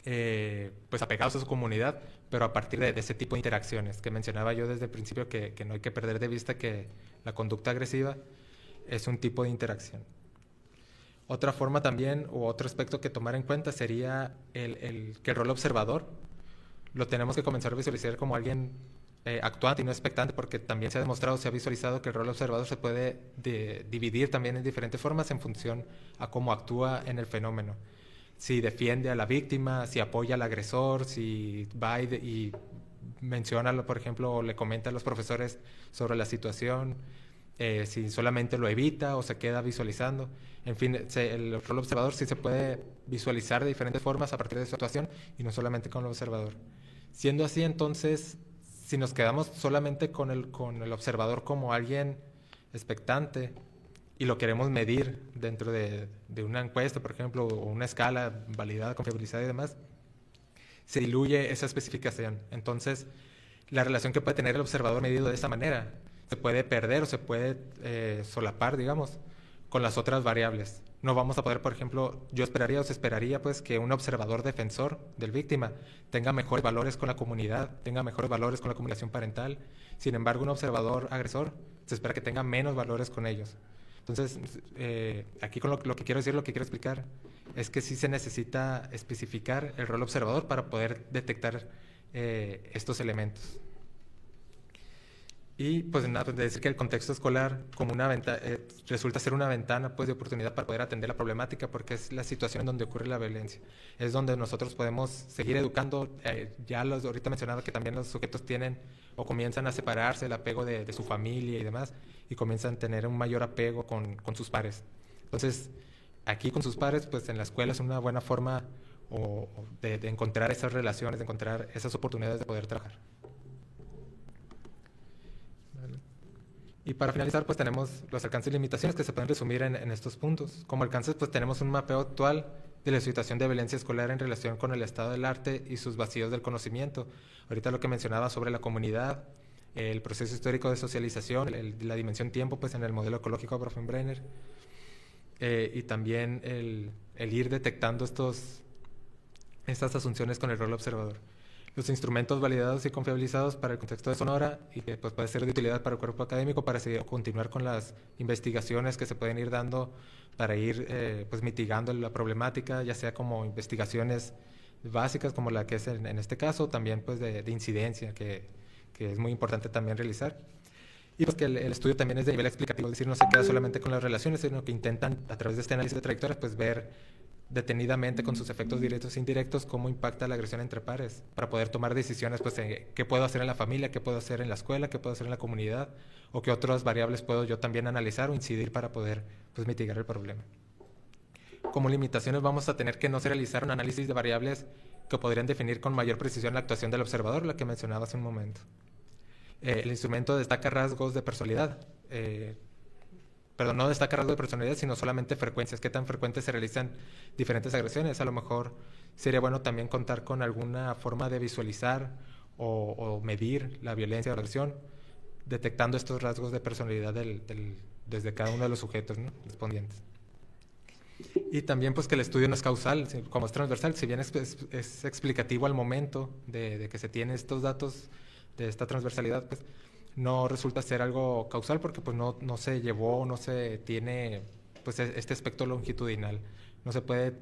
pues apegados a su comunidad, pero a partir de ese tipo de interacciones que mencionaba yo desde el principio, que no hay que perder de vista que la conducta agresiva es un tipo de interacción. Otra forma también, o otro aspecto que tomar en cuenta sería que el rol observador lo tenemos que comenzar a visualizar como alguien actuante y no expectante, porque también se ha demostrado, se ha visualizado que el rol observador se puede dividir también en diferentes formas en función a cómo actúa en el fenómeno. Si defiende a la víctima, si apoya al agresor, si va y menciona, por ejemplo, o le comenta a los profesores sobre la situación, si solamente lo evita o se queda visualizando. En fin, el rol observador sí se puede visualizar de diferentes formas a partir de su situación y no solamente con el observador. Siendo así, entonces, si nos quedamos solamente con el observador como alguien expectante y lo queremos medir dentro de una encuesta, por ejemplo, o una escala validada, confiabilizada y demás, se diluye esa especificación. Entonces, la relación que puede tener el observador medido de esa manera se puede perder o se puede solapar, digamos, con las otras variables. No vamos a poder, por ejemplo, yo esperaría o se esperaría pues que un observador defensor del víctima tenga mejores valores con la comunidad, tenga mejores valores con la comunicación parental. Sin embargo, un observador agresor se espera que tenga menos valores con ellos. Entonces, aquí con lo que quiero decir, lo que quiero explicar, es que sí se necesita especificar el rol observador para poder detectar estos elementos. Y pues nada, pues decir que el contexto escolar como una resulta ser una ventana pues de oportunidad para poder atender la problemática, porque es la situación en donde ocurre la violencia. Es donde nosotros podemos seguir educando, ya ahorita mencionaba que también los sujetos tienen o comienzan a separarse el apego de su familia y demás, y comienzan a tener un mayor apego con sus pares. Entonces, aquí con sus pares, pues en la escuela es una buena forma de encontrar esas relaciones, de encontrar esas oportunidades de poder trabajar. Y para finalizar, pues tenemos los alcances y limitaciones que se pueden resumir en estos puntos. Como alcances, pues tenemos un mapeo actual de la situación de violencia escolar en relación con el estado del arte y sus vacíos del conocimiento. Ahorita lo que mencionaba sobre la comunidad, el proceso histórico de socialización, la dimensión tiempo, pues en el modelo ecológico de Bronfenbrenner, y también el ir detectando estas asunciones con el rol observador. Los instrumentos validados y confiabilizados para el contexto de Sonora y que pues, puede ser de utilidad para el cuerpo académico para continuar con las investigaciones que se pueden ir dando para ir pues, mitigando la problemática, ya sea como investigaciones básicas como la que es en este caso, también pues de incidencia que es muy importante también realizar. Y pues que el estudio también es de nivel explicativo, es decir, no se queda solamente con las relaciones, sino que intentan a través de este análisis de trayectorias pues ver detenidamente con sus efectos directos e indirectos cómo impacta la agresión entre pares, para poder tomar decisiones, pues, qué puedo hacer en la familia, qué puedo hacer en la escuela, qué puedo hacer en la comunidad, o qué otras variables puedo yo también analizar o incidir para poder, pues, mitigar el problema. Como limitaciones vamos a tener que no se realizar un análisis de variables que podrían definir con mayor precisión la actuación del observador, la que mencionaba hace un momento. El instrumento destaca rasgos de personalidad, perdón, no destaca rasgos de personalidad, sino solamente frecuencias, qué tan frecuentes se realizan diferentes agresiones. A lo mejor sería bueno también contar con alguna forma de visualizar o medir la violencia o la agresión, detectando estos rasgos de personalidad desde cada uno de los sujetos, ¿no?, respondientes. Y también pues que el estudio no es causal, como es transversal, si bien es explicativo al momento de que se tienen estos datos de esta transversalidad, pues no resulta ser algo causal porque pues no se llevó, no se tiene pues este aspecto longitudinal. No se puede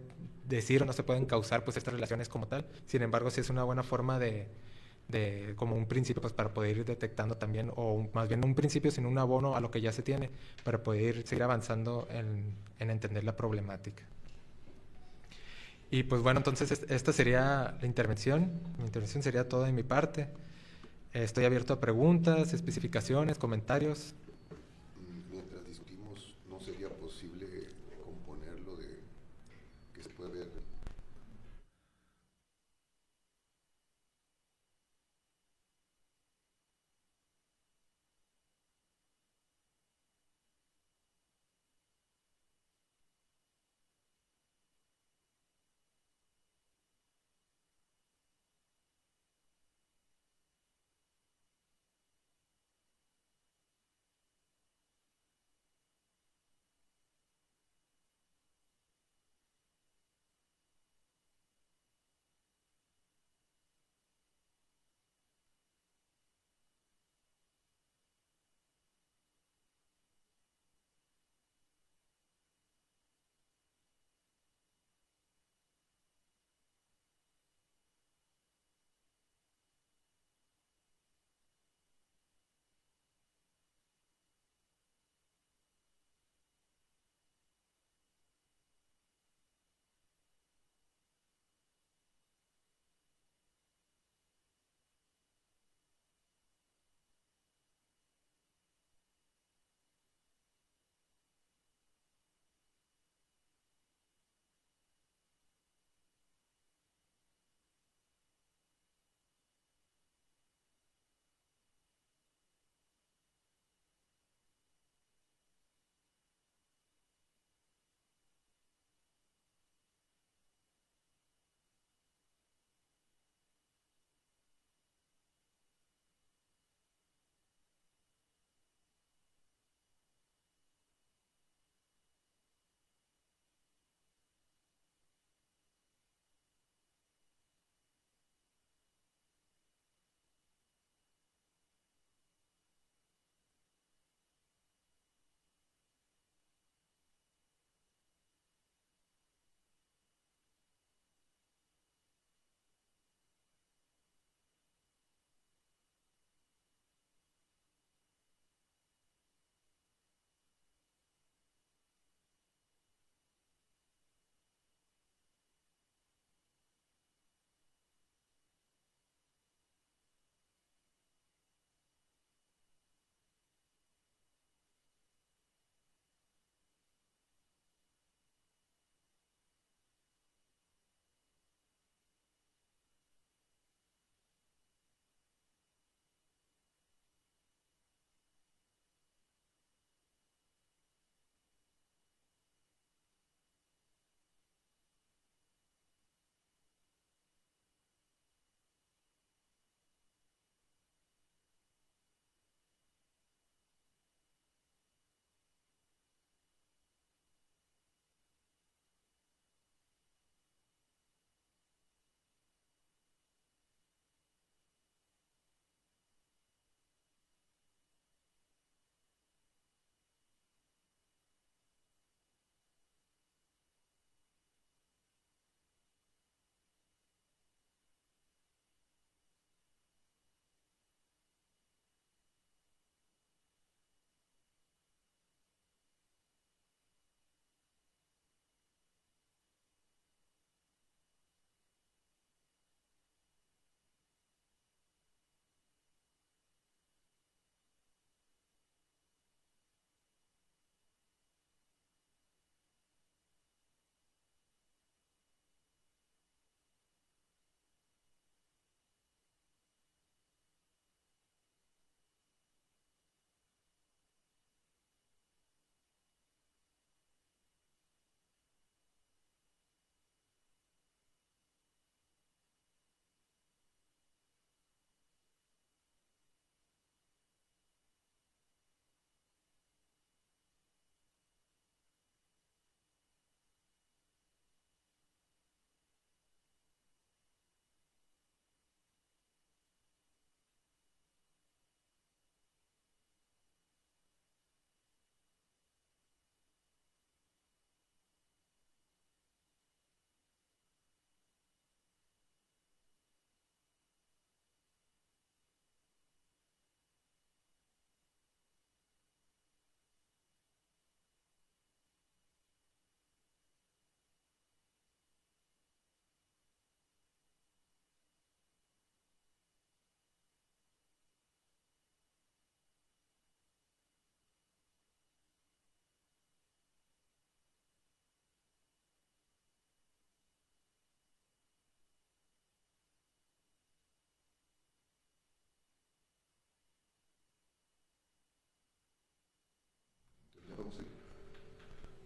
decir o no se pueden causar pues estas relaciones como tal. Sin embargo, sí es una buena forma de como un principio pues para poder ir detectando también, o más bien no un principio sino un abono a lo que ya se tiene para poder seguir avanzando en entender la problemática. Y pues bueno, entonces esta sería la intervención. Mi intervención sería toda de mi parte. Estoy abierto a preguntas, especificaciones, comentarios. Mientras discutimos, ¿no sería posible componerlo de que se puede ver?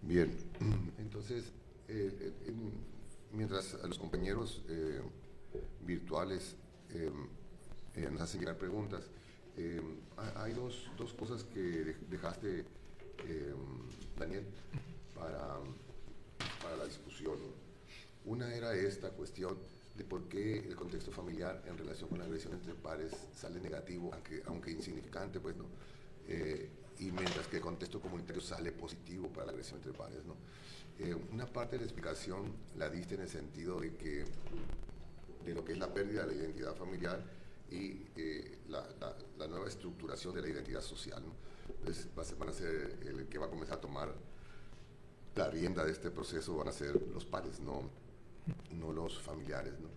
Bien, entonces, mientras a los compañeros virtuales nos hacen llegar preguntas, hay dos cosas que dejaste, Daniel, para la discusión, ¿no? Una era esta cuestión de por qué el contexto familiar en relación con la agresión entre pares sale negativo, aunque insignificante, pues, ¿no? Y mientras que el contexto comunitario sale positivo para la agresión entre pares, ¿no? Una parte de la explicación la diste en el sentido de lo que es la pérdida de la identidad familiar y la nueva estructuración de la identidad social, ¿no? Entonces van a ser el que va a comenzar a tomar la rienda de este proceso, van a ser los pares, no los familiares, ¿no?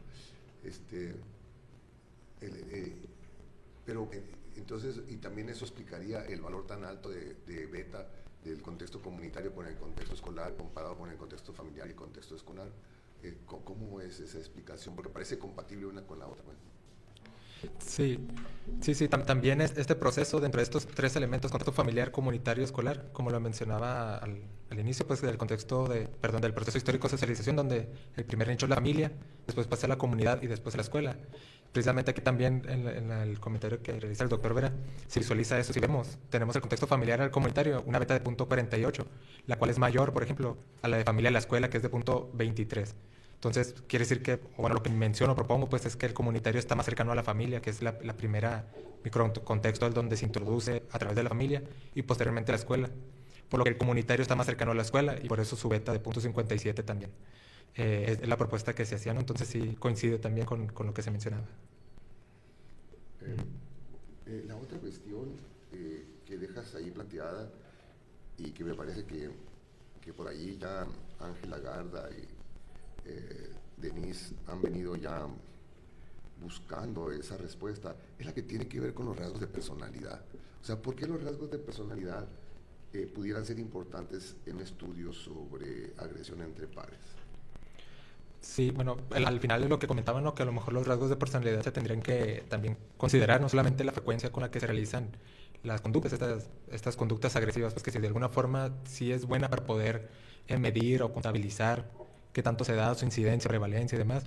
Pero entonces, y también eso explicaría el valor tan alto de beta del contexto comunitario con el contexto escolar comparado con el contexto familiar y contexto escolar. ¿Cómo es esa explicación? Porque parece compatible una con la otra, ¿no? Sí, también es este proceso dentro de estos tres elementos, contexto familiar, comunitario, escolar, como lo mencionaba al inicio, pues del contexto del proceso histórico de socialización, donde el primer nicho es la familia, después pasa a la comunidad y después a la escuela. Precisamente aquí también en el comentario que realiza el doctor Vera, se visualiza eso. Si vemos, tenemos el contexto familiar al comunitario, una beta de punto 48, la cual es mayor, por ejemplo, a la de familia a la escuela, que es de punto 23. Entonces, quiere decir que, bueno, lo que menciono, propongo, pues es que el comunitario está más cercano a la familia, que es la primera microcontexto al donde se introduce a través de la familia, y posteriormente la escuela. Por lo que el comunitario está más cercano a la escuela, y por eso su beta de punto 57 también. Es la propuesta que se hacía, ¿no? Entonces sí coincide también con lo que se mencionaba. La otra cuestión que dejas ahí planteada, y que me parece que por ahí ya Ángela Garda y Denise han venido ya buscando esa respuesta, es la que tiene que ver con los rasgos de personalidad. O sea, ¿por qué los rasgos de personalidad pudieran ser importantes en estudios sobre agresión entre pares? Sí, bueno, al final de lo que comentaban, ¿no? Que a lo mejor los rasgos de personalidad se tendrían que también considerar, no solamente la frecuencia con la que se realizan las conductas, estas conductas agresivas, pues que si de alguna forma sí es buena para poder medir o contabilizar qué tanto se da su incidencia, prevalencia y demás.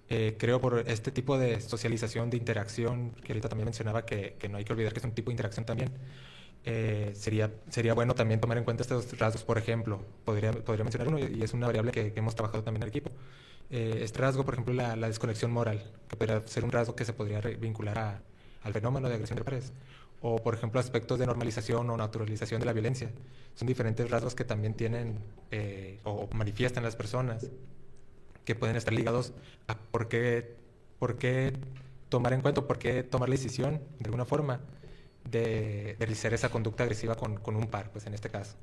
Creo por este tipo de socialización, de interacción, que ahorita también mencionaba que no hay que olvidar que es un tipo de interacción también, sería bueno también tomar en cuenta estos rasgos. Por ejemplo, podría mencionar uno, y es una variable que hemos trabajado también en el equipo. Este rasgo, por ejemplo, la desconexión moral, que podría ser un rasgo que se podría vincular al fenómeno de agresión de pares. O, por ejemplo, aspectos de normalización o naturalización de la violencia. Son diferentes rasgos que también tienen o manifiestan las personas, que pueden estar ligados a por qué tomar en cuenta, por qué tomar la decisión, de alguna forma, de realizar esa conducta agresiva con un par, pues en este caso.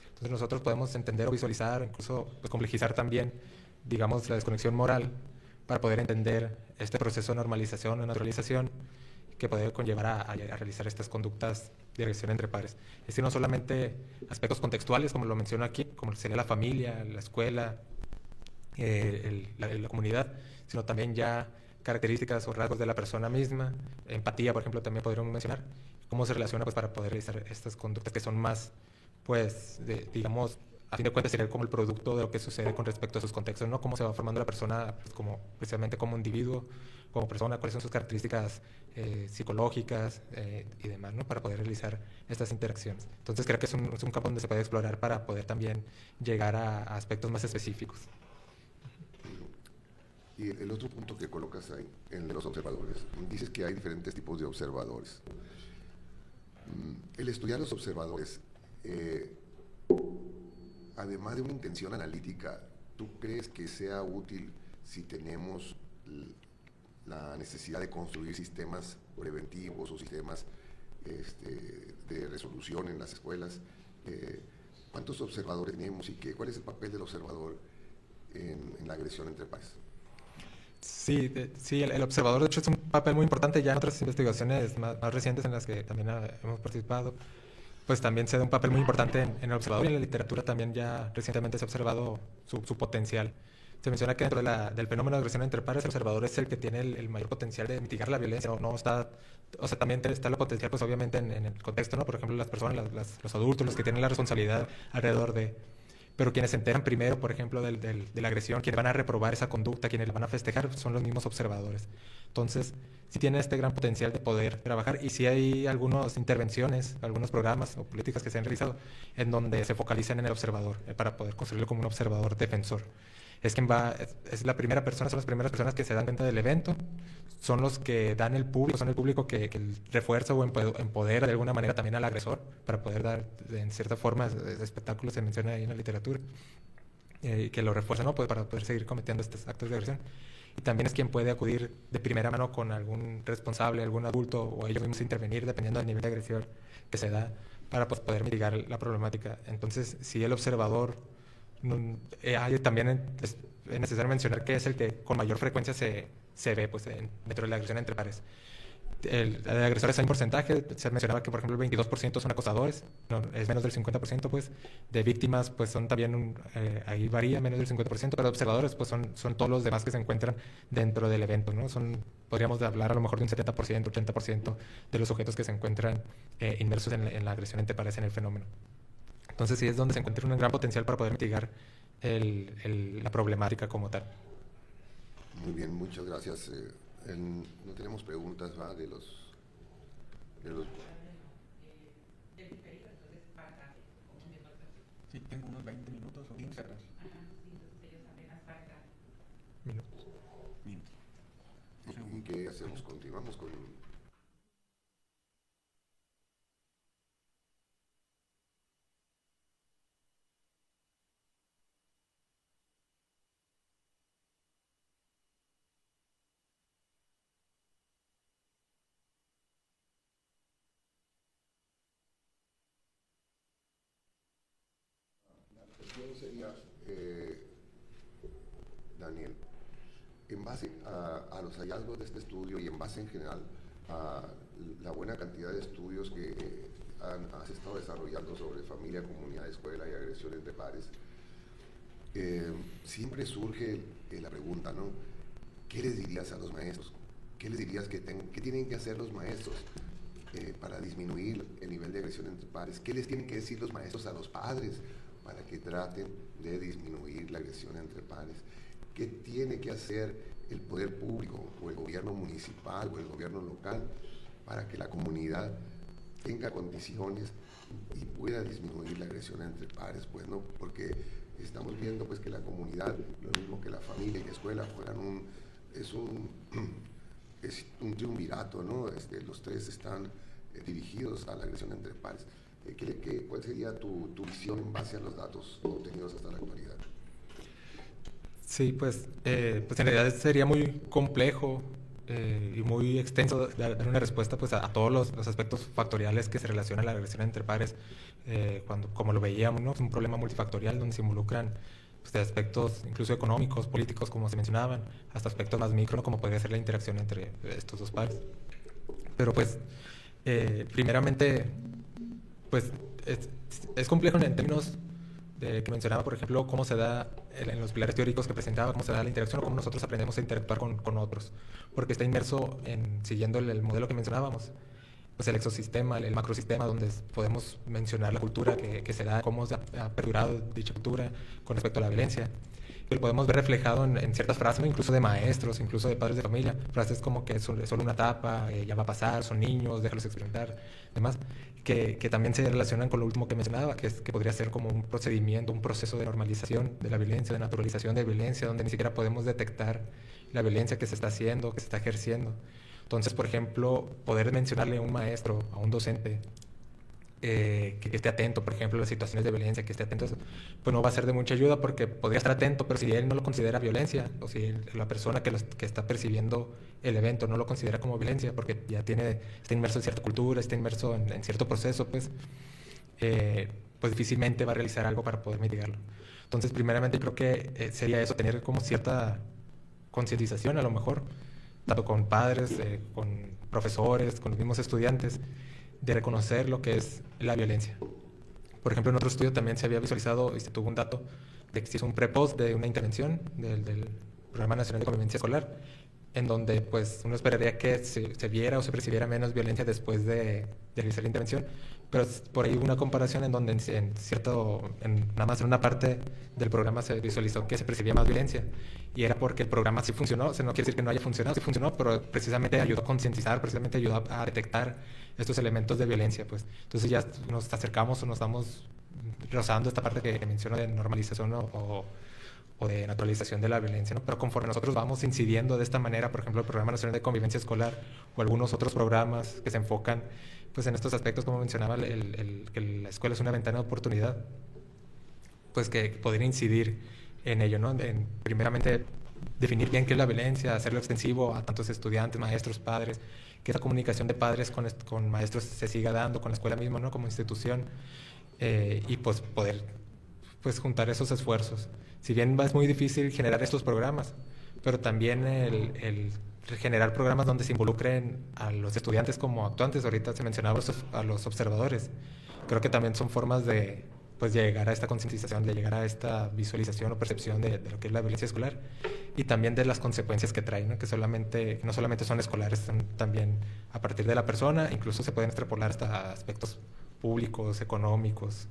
Entonces nosotros podemos entender o visualizar, incluso pues, complejizar también, digamos, la desconexión moral para poder entender este proceso de normalización o naturalización que puede conllevar a realizar estas conductas de agresión entre pares. Es decir, no solamente aspectos contextuales, como lo menciono aquí, como sería la familia, la escuela, la comunidad, sino también ya características o rasgos de la persona misma, empatía, por ejemplo, también podríamos mencionar, cómo se relaciona pues, para poder realizar estas conductas que son más, pues, digamos, a fin de cuentas sería como el producto de lo que sucede con respecto a sus contextos, ¿no? Cómo se va formando la persona pues, precisamente como individuo, como persona, cuáles son sus características psicológicas y demás, ¿no? Para poder realizar estas interacciones. Entonces creo que es un campo donde se puede explorar para poder también llegar a aspectos más específicos. Y el otro punto que colocas ahí, el de los observadores, dices que hay diferentes tipos de observadores. El estudiar los observadores, además de una intención analítica, ¿tú crees que sea útil si tenemos la necesidad de construir sistemas preventivos o sistemas de resolución en las escuelas? ¿Cuántos observadores tenemos y cuál es el papel del observador en la agresión entre pares? Sí, el observador de hecho es un papel muy importante ya en otras investigaciones más recientes en las que también hemos participado. Pues también se da un papel muy importante en el observador, y en la literatura también ya recientemente se ha observado su potencial. Se menciona que dentro del fenómeno de agresión entre pares, el observador es el que tiene el mayor potencial de mitigar la violencia. No está, o sea, también está el potencial, pues obviamente en el contexto, ¿no? Por ejemplo, las personas, los adultos, los que tienen la responsabilidad alrededor de... pero quienes se enteran primero, por ejemplo, de la agresión, quienes van a reprobar esa conducta, quienes la van a festejar, son los mismos observadores. Entonces, sí tiene este gran potencial de poder trabajar, y sí hay algunas intervenciones, algunos programas o políticas que se han realizado en donde se focalizan en el observador, para poder construirlo como un observador defensor. Es quien va, es la primera persona, son las primeras personas que se dan cuenta del evento, son los que dan el público, son el público que refuerza o empodera de alguna manera también al agresor para poder dar, en cierta forma, espectáculos, se menciona ahí en la literatura, que lo refuerza, ¿no? Pues para poder seguir cometiendo estos actos de agresión. Y también es quien puede acudir de primera mano con algún responsable, algún adulto, o ellos mismos intervenir dependiendo del nivel de agresión que se da para, pues, poder mitigar la problemática. Entonces, si el observador, también es necesario mencionar que es el que con mayor frecuencia se ve, pues, dentro de la agresión entre pares. De agresores hay un porcentaje, se mencionaba que por ejemplo el 22% son acosadores, no, es menos del 50%, pues, de víctimas pues son también, ahí varía, menos del 50%, pero de observadores pues son todos los demás que se encuentran dentro del evento, ¿no? Podríamos hablar a lo mejor de un 70%, 80% de los sujetos que se encuentran inmersos en la agresión entre pares, en el fenómeno. Entonces sí es donde se encuentra un gran potencial para poder mitigar la problemática como tal. Muy bien, muchas gracias. No tenemos preguntas, ¿va? de los... Sí, tengo unos 20 minutos o 15 horas. Minutos. ¿Y qué hacemos? Continuamos con... sería, Daniel, en base a los hallazgos de este estudio y en base en general a la buena cantidad de estudios que has estado desarrollando sobre familia, comunidad, escuela y agresión entre pares, siempre surge la pregunta, ¿no? ¿Qué les dirías a los maestros? ¿Qué les dirías qué tienen que hacer los maestros para disminuir el nivel de agresión entre pares? ¿Qué les tienen que decir los maestros a los padres para que traten de disminuir la agresión entre pares? ¿Qué tiene que hacer el poder público o el gobierno municipal o el gobierno local para que la comunidad tenga condiciones y pueda disminuir la agresión entre pares? Pues no, porque estamos viendo pues que la comunidad, lo mismo que la familia y la escuela, es un triunvirato, ¿no? Los tres están dirigidos a la agresión entre pares. ¿Cuál sería tu visión en base a los datos obtenidos hasta la actualidad? Sí, pues en realidad sería muy complejo y muy extenso dar una respuesta pues a todos los aspectos factoriales que se relacionan a la agresión entre pares, como lo veíamos, ¿no? Es un problema multifactorial donde se involucran pues, aspectos incluso económicos, políticos, como se mencionaban, hasta aspectos más micro, ¿no? Como podría ser la interacción entre estos dos pares. Pero pues, primeramente, pues es complejo en términos que mencionaba, por ejemplo, cómo se da en los pilares teóricos que presentaba, cómo se da la interacción o cómo nosotros aprendemos a interactuar con otros, porque está inmerso siguiendo el modelo que mencionábamos, pues el exosistema, el macrosistema, donde podemos mencionar la cultura que se da, cómo se ha perdurado dicha cultura con respecto a la violencia. Y lo podemos ver reflejado en ciertas frases, ¿no? Incluso de maestros, incluso de padres de familia, frases como que es solo una etapa, ya va a pasar, son niños, déjalos experimentar, demás, que también se relacionan con lo último que mencionaba, que podría ser como un procedimiento, un proceso de normalización de la violencia, de naturalización de violencia, donde ni siquiera podemos detectar la violencia que se está haciendo, que se está ejerciendo. Entonces, por ejemplo, poder mencionarle a un maestro, a un docente, que esté atento, por ejemplo, a las situaciones de violencia, que esté atento a eso, pues no va a ser de mucha ayuda, porque podría estar atento, pero si él no lo considera violencia, o si la persona que está percibiendo el evento no lo considera como violencia, porque ya está inmerso en cierta cultura, está inmerso en cierto proceso, pues difícilmente va a realizar algo para poder mitigarlo. Entonces, primeramente creo que sería eso, tener como cierta concientización, a lo mejor, tanto con padres, con profesores, con los mismos estudiantes, de reconocer lo que es la violencia. Por ejemplo, en otro estudio también se había visualizado y se tuvo un dato de que se hizo un pre-post de una intervención del Programa Nacional de Convivencia Escolar, en donde pues uno esperaría que se viera o se percibiera menos violencia después de realizar la intervención, pero por ahí hubo una comparación en donde nada más en una parte del programa se visualizó que se percibía más violencia, y era porque el programa sí funcionó. O sea, no quiere decir que no haya funcionado, sí funcionó, pero precisamente ayudó a concientizar, precisamente ayudó a detectar estos elementos de violencia, pues. Entonces ya nos acercamos o nos estamos rozando esta parte que menciono de normalización o de naturalización de la violencia, ¿no? Pero conforme nosotros vamos incidiendo de esta manera, por ejemplo, el Programa Nacional de Convivencia Escolar o algunos otros programas que se enfocan pues en estos aspectos, como mencionaba, que la escuela es una ventana de oportunidad, pues que poder incidir en ello, ¿no? Primeramente, definir bien qué es la violencia, hacerlo extensivo a tantos estudiantes, maestros, padres, que esa comunicación de padres con maestros se siga dando, con la escuela misma, ¿no? Como institución, y pues poder pues juntar esos esfuerzos. Si bien es muy difícil generar estos programas, pero también el generar programas donde se involucren a los estudiantes como actuantes. Ahorita se mencionaba a los observadores. Creo que también son formas de pues llegar a esta concientización, de llegar a esta visualización o percepción de lo que es la violencia escolar, y también de las consecuencias que trae, ¿no? Que no solamente son escolares, son también a partir de la persona, incluso se pueden extrapolar hasta aspectos públicos, económicos.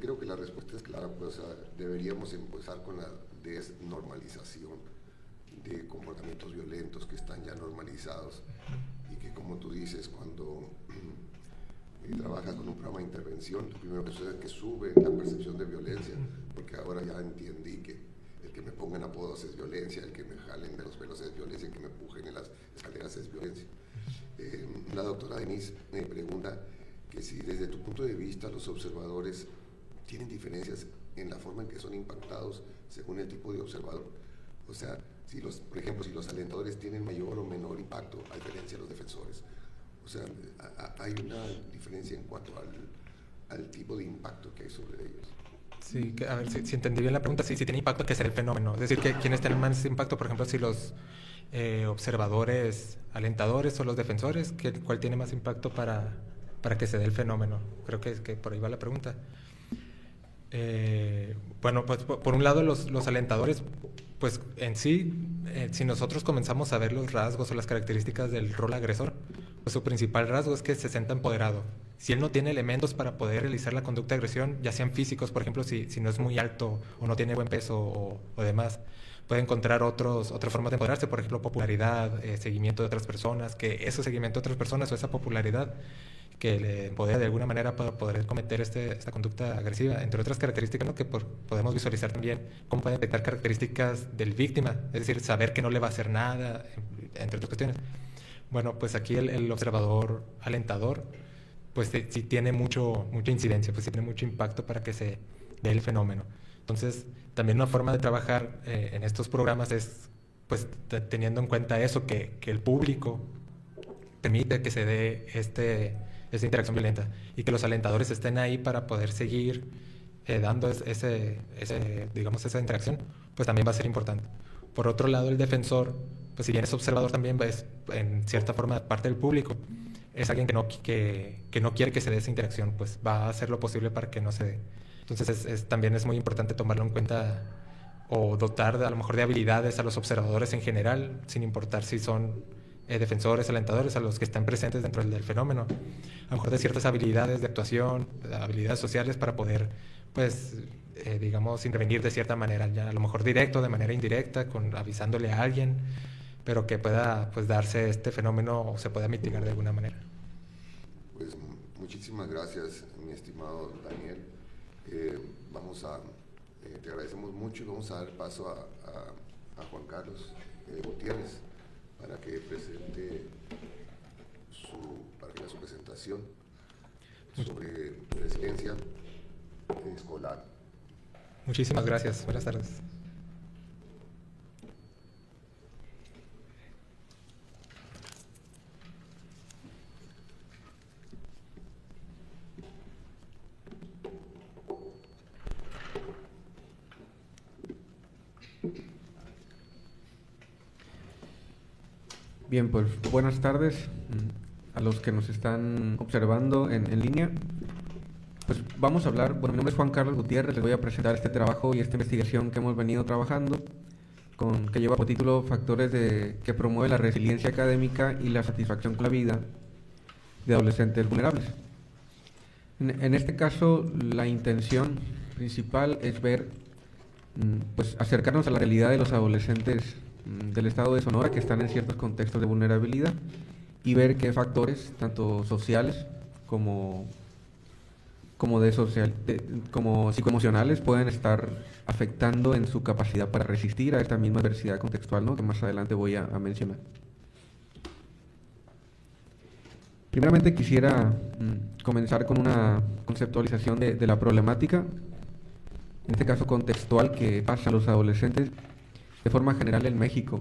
Creo que la respuesta es clara, pues, o sea, deberíamos empezar con la desnormalización de comportamientos violentos que están ya normalizados, y que, como tú dices, cuando trabajas con un programa de intervención, lo primero que sucede es que sube la percepción de violencia, porque ahora ya entendí que el que me pongan apodos es violencia, el que me jalen de los pelos es violencia, el que me empujen en las escaleras es violencia. La doctora Denise me pregunta que si desde tu punto de vista los observadores tienen diferencias en la forma en que son impactados según el tipo de observador. O sea, por ejemplo, si los alentadores tienen mayor o menor impacto a diferencia de los defensores. O sea, hay una diferencia en cuanto al tipo de impacto que hay sobre ellos. Sí, a ver si entendí bien la pregunta. Si tiene impacto, ¿qué será el fenómeno? Es decir, ¿quiénes tienen más impacto? Por ejemplo, si los observadores alentadores o los defensores, ¿cuál tiene más impacto para que se dé el fenómeno? Creo que por ahí va la pregunta. Bueno, pues por un lado los alentadores, pues en sí, si nosotros comenzamos a ver los rasgos o las características del rol agresor, pues su principal rasgo es que se sienta empoderado. Si él no tiene elementos para poder realizar la conducta de agresión, ya sean físicos, por ejemplo, si no es muy alto o no tiene buen peso o demás, puede encontrar otras formas de empoderarse, por ejemplo, popularidad, seguimiento de otras personas, que ese seguimiento de otras personas o esa popularidad que le empodera de alguna manera para poder cometer esta conducta agresiva, entre otras características, ¿no? Que podemos visualizar también cómo pueden detectar características del víctima, es decir, saber que no le va a hacer nada, entre otras cuestiones. Bueno, pues aquí el observador alentador, pues sí tiene mucha incidencia, pues sí tiene mucho impacto para que se dé el fenómeno. Entonces, también una forma de trabajar en estos programas es, pues, teniendo en cuenta eso, que el público permite que se dé esa interacción violenta, y que los alentadores estén ahí para poder seguir dando digamos, esa interacción, pues también va a ser importante. Por otro lado, el defensor, pues si bien es observador, también es en cierta forma parte del público, es alguien que no quiere que se dé esa interacción, pues va a hacer lo posible para que no se dé. Entonces también es muy importante tomarlo en cuenta, o dotar a lo mejor de habilidades a los observadores en general, sin importar si son defensores, alentadores, a los que están presentes dentro del fenómeno, a lo mejor de ciertas habilidades de actuación, habilidades sociales para poder, pues, digamos, intervenir de cierta manera, ya a lo mejor directo, de manera indirecta, avisándole a alguien, pero que pueda, pues, darse este fenómeno o se pueda mitigar de alguna manera. Pues muchísimas gracias, mi estimado Daniel. Te agradecemos mucho, y vamos a dar paso a Juan Carlos Gutiérrez para que presente su presentación sobre resiliencia escolar. Muchísimas gracias. Buenas tardes. Bien, pues buenas tardes a los que nos están observando en línea. Pues vamos a hablar, bueno, mi nombre es Juan Carlos Gutiérrez, les voy a presentar este trabajo y esta investigación que hemos venido trabajando que lleva por título Factores que promueve la resiliencia académica y la satisfacción con la vida de adolescentes vulnerables. En este caso, la intención principal es ver, pues acercarnos a la realidad de los adolescentes del estado de Sonora que están en ciertos contextos de vulnerabilidad y ver qué factores, tanto sociales como psicoemocionales, pueden estar afectando en su capacidad para resistir a esta misma adversidad contextual, ¿no?, que más adelante voy a mencionar. Primeramente quisiera comenzar con una conceptualización de la problemática, en este caso contextual, que pasan los adolescentes de forma general en México.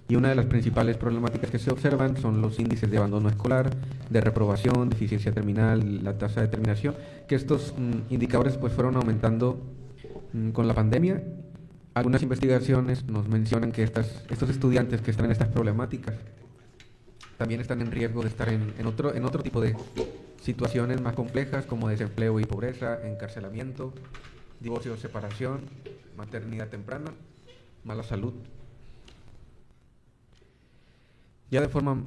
Y una de las principales problemáticas que se observan son los índices de abandono escolar, de reprobación, deficiencia terminal, la tasa de terminación, que estos indicadores pues fueron aumentando con la pandemia. Algunas investigaciones nos mencionan que estos estudiantes que están en estas problemáticas también están en riesgo de estar en otro tipo de situaciones más complejas, como desempleo y pobreza, encarcelamiento, divorcio o separación, maternidad temprana, mala salud. Ya de forma,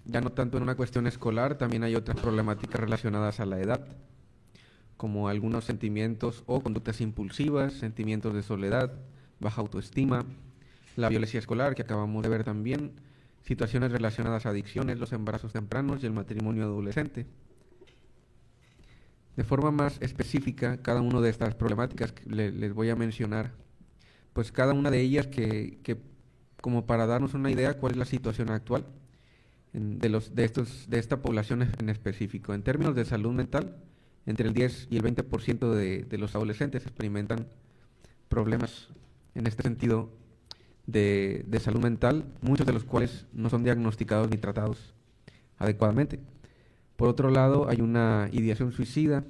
ya no tanto en una cuestión escolar, también hay otras problemáticas relacionadas a la edad, como algunos sentimientos o conductas impulsivas, sentimientos de soledad, baja autoestima, la violencia escolar que acabamos de ver también, situaciones relacionadas a adicciones, los embarazos tempranos y el matrimonio adolescente. De forma más específica, cada una de estas problemáticas que les voy a mencionar, pues cada una de ellas que como para darnos una idea cuál es la situación actual de esta población en específico. En términos de salud mental, entre el 10 y el 20% de los adolescentes experimentan problemas en este sentido de salud mental, muchos de los cuales no son diagnosticados ni tratados adecuadamente. Por otro lado, hay una ideación suicida,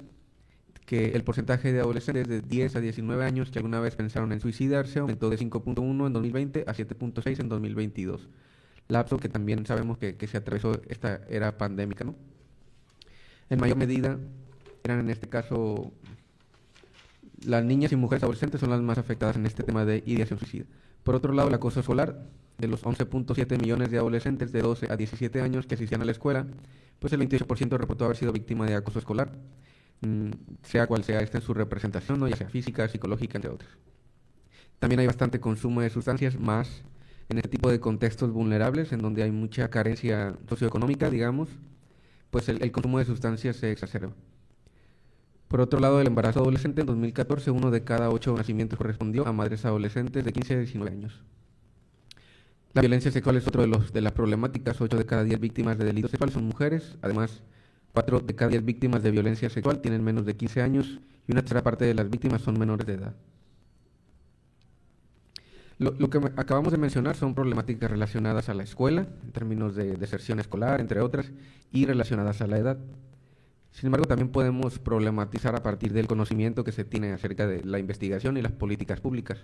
que el porcentaje de adolescentes de 10 a 19 años que alguna vez pensaron en suicidarse aumentó de 5.1 en 2020 a 7.6 en 2022. Lapso que también sabemos que se atravesó esta era pandémica, ¿no? En mayor medida, eran en este caso, las niñas y mujeres adolescentes son las más afectadas en este tema de ideación suicida. Por otro lado, el acoso escolar, de los 11.7 millones de adolescentes de 12 a 17 años que asistían a la escuela, pues el 28% reportó haber sido víctima de acoso escolar, sea cual sea esta en su representación, ¿no?, ya sea física, psicológica, entre otras. También hay bastante consumo de sustancias, más en este tipo de contextos vulnerables, en donde hay mucha carencia socioeconómica, digamos, pues el consumo de sustancias se exacerba. Por otro lado, el embarazo adolescente, en 2014, 1 de cada 8 nacimientos correspondió a madres adolescentes de 15 a 19 años. La violencia sexual es otro de las problemáticas. 8 de cada 10 víctimas de delitos sexuales son mujeres. Además, 4 de cada 10 víctimas de violencia sexual tienen menos de 15 años y una tercera parte de las víctimas son menores de edad. Lo que acabamos de mencionar son problemáticas relacionadas a la escuela, en términos de deserción escolar, entre otras, y relacionadas a la edad. Sin embargo, también podemos problematizar a partir del conocimiento que se tiene acerca de la investigación y las políticas públicas.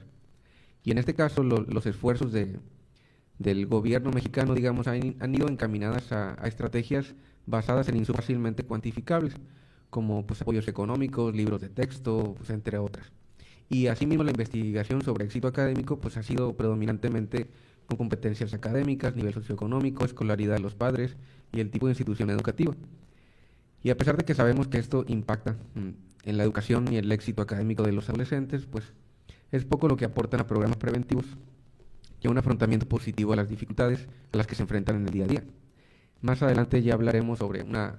Y en este caso, los esfuerzos del gobierno mexicano, digamos, han ido encaminadas a estrategias basadas en insumos fácilmente cuantificables, como pues, apoyos económicos, libros de texto, pues, entre otras. Y asimismo la investigación sobre éxito académico pues, ha sido predominantemente con competencias académicas, nivel socioeconómico, escolaridad de los padres y el tipo de institución educativa. Y a pesar de que sabemos que esto impacta en la educación y el éxito académico de los adolescentes, pues es poco lo que aportan a programas preventivos y a un afrontamiento positivo a las dificultades a las que se enfrentan en el día a día. Más adelante ya hablaremos sobre una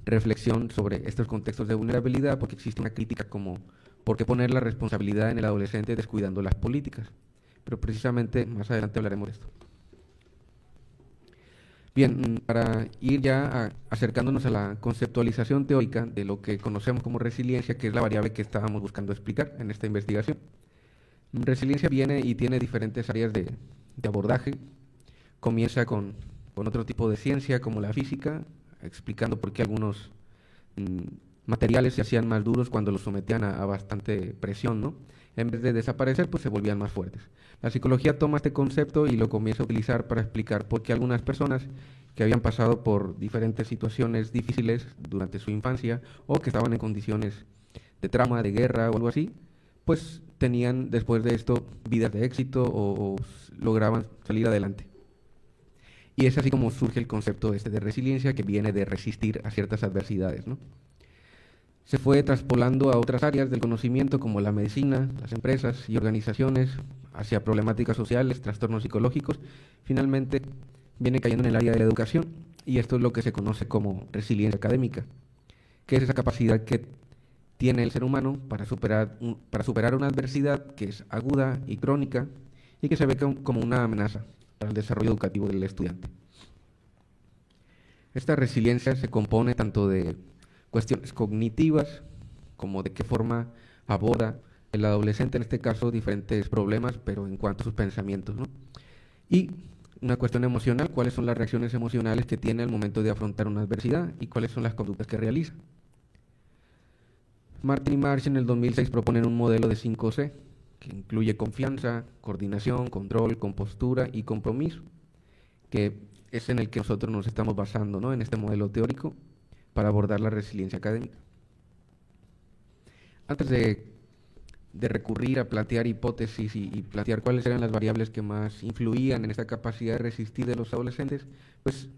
reflexión sobre estos contextos de vulnerabilidad, porque existe una crítica como ¿por qué poner la responsabilidad en el adolescente descuidando las políticas? Pero precisamente más adelante hablaremos de esto. Bien, para ir ya acercándonos a la conceptualización teórica de lo que conocemos como resiliencia, que es la variable que estábamos buscando explicar en esta investigación. Resiliencia viene y tiene diferentes áreas de abordaje. Comienza con otro tipo de ciencia como la física, explicando por qué algunos materiales se hacían más duros cuando los sometían a bastante presión, ¿no? En vez de desaparecer, pues se volvían más fuertes. La psicología toma este concepto y lo comienza a utilizar para explicar por qué algunas personas que habían pasado por diferentes situaciones difíciles durante su infancia o que estaban en condiciones de trauma, de guerra o algo así, pues tenían después de esto vidas de éxito o lograban salir adelante. Y es así como surge el concepto de resiliencia, que viene de resistir a ciertas adversidades, ¿no? Se fue traspolando a otras áreas del conocimiento como la medicina, las empresas y organizaciones, hacia problemáticas sociales, trastornos psicológicos. Finalmente viene cayendo en el área de la educación, y esto es lo que se conoce como resiliencia académica, que es esa capacidad que tiene el ser humano para superar una adversidad que es aguda y crónica y que se ve como una amenaza para el desarrollo educativo del estudiante. Esta resiliencia se compone tanto de cuestiones cognitivas, como de qué forma aborda el adolescente, en este caso, diferentes problemas, pero en cuanto a sus pensamientos, ¿no? Y una cuestión emocional, cuáles son las reacciones emocionales que tiene al momento de afrontar una adversidad y cuáles son las conductas que realiza. Martin y Marsh en el 2006 proponen un modelo de 5C, que incluye confianza, coordinación, control, compostura y compromiso, que es en el que nosotros nos estamos basando, ¿no?, en este modelo teórico para abordar la resiliencia académica. Antes de recurrir a plantear hipótesis y plantear cuáles eran las variables que más influían en esta capacidad de resistir de los adolescentes, pues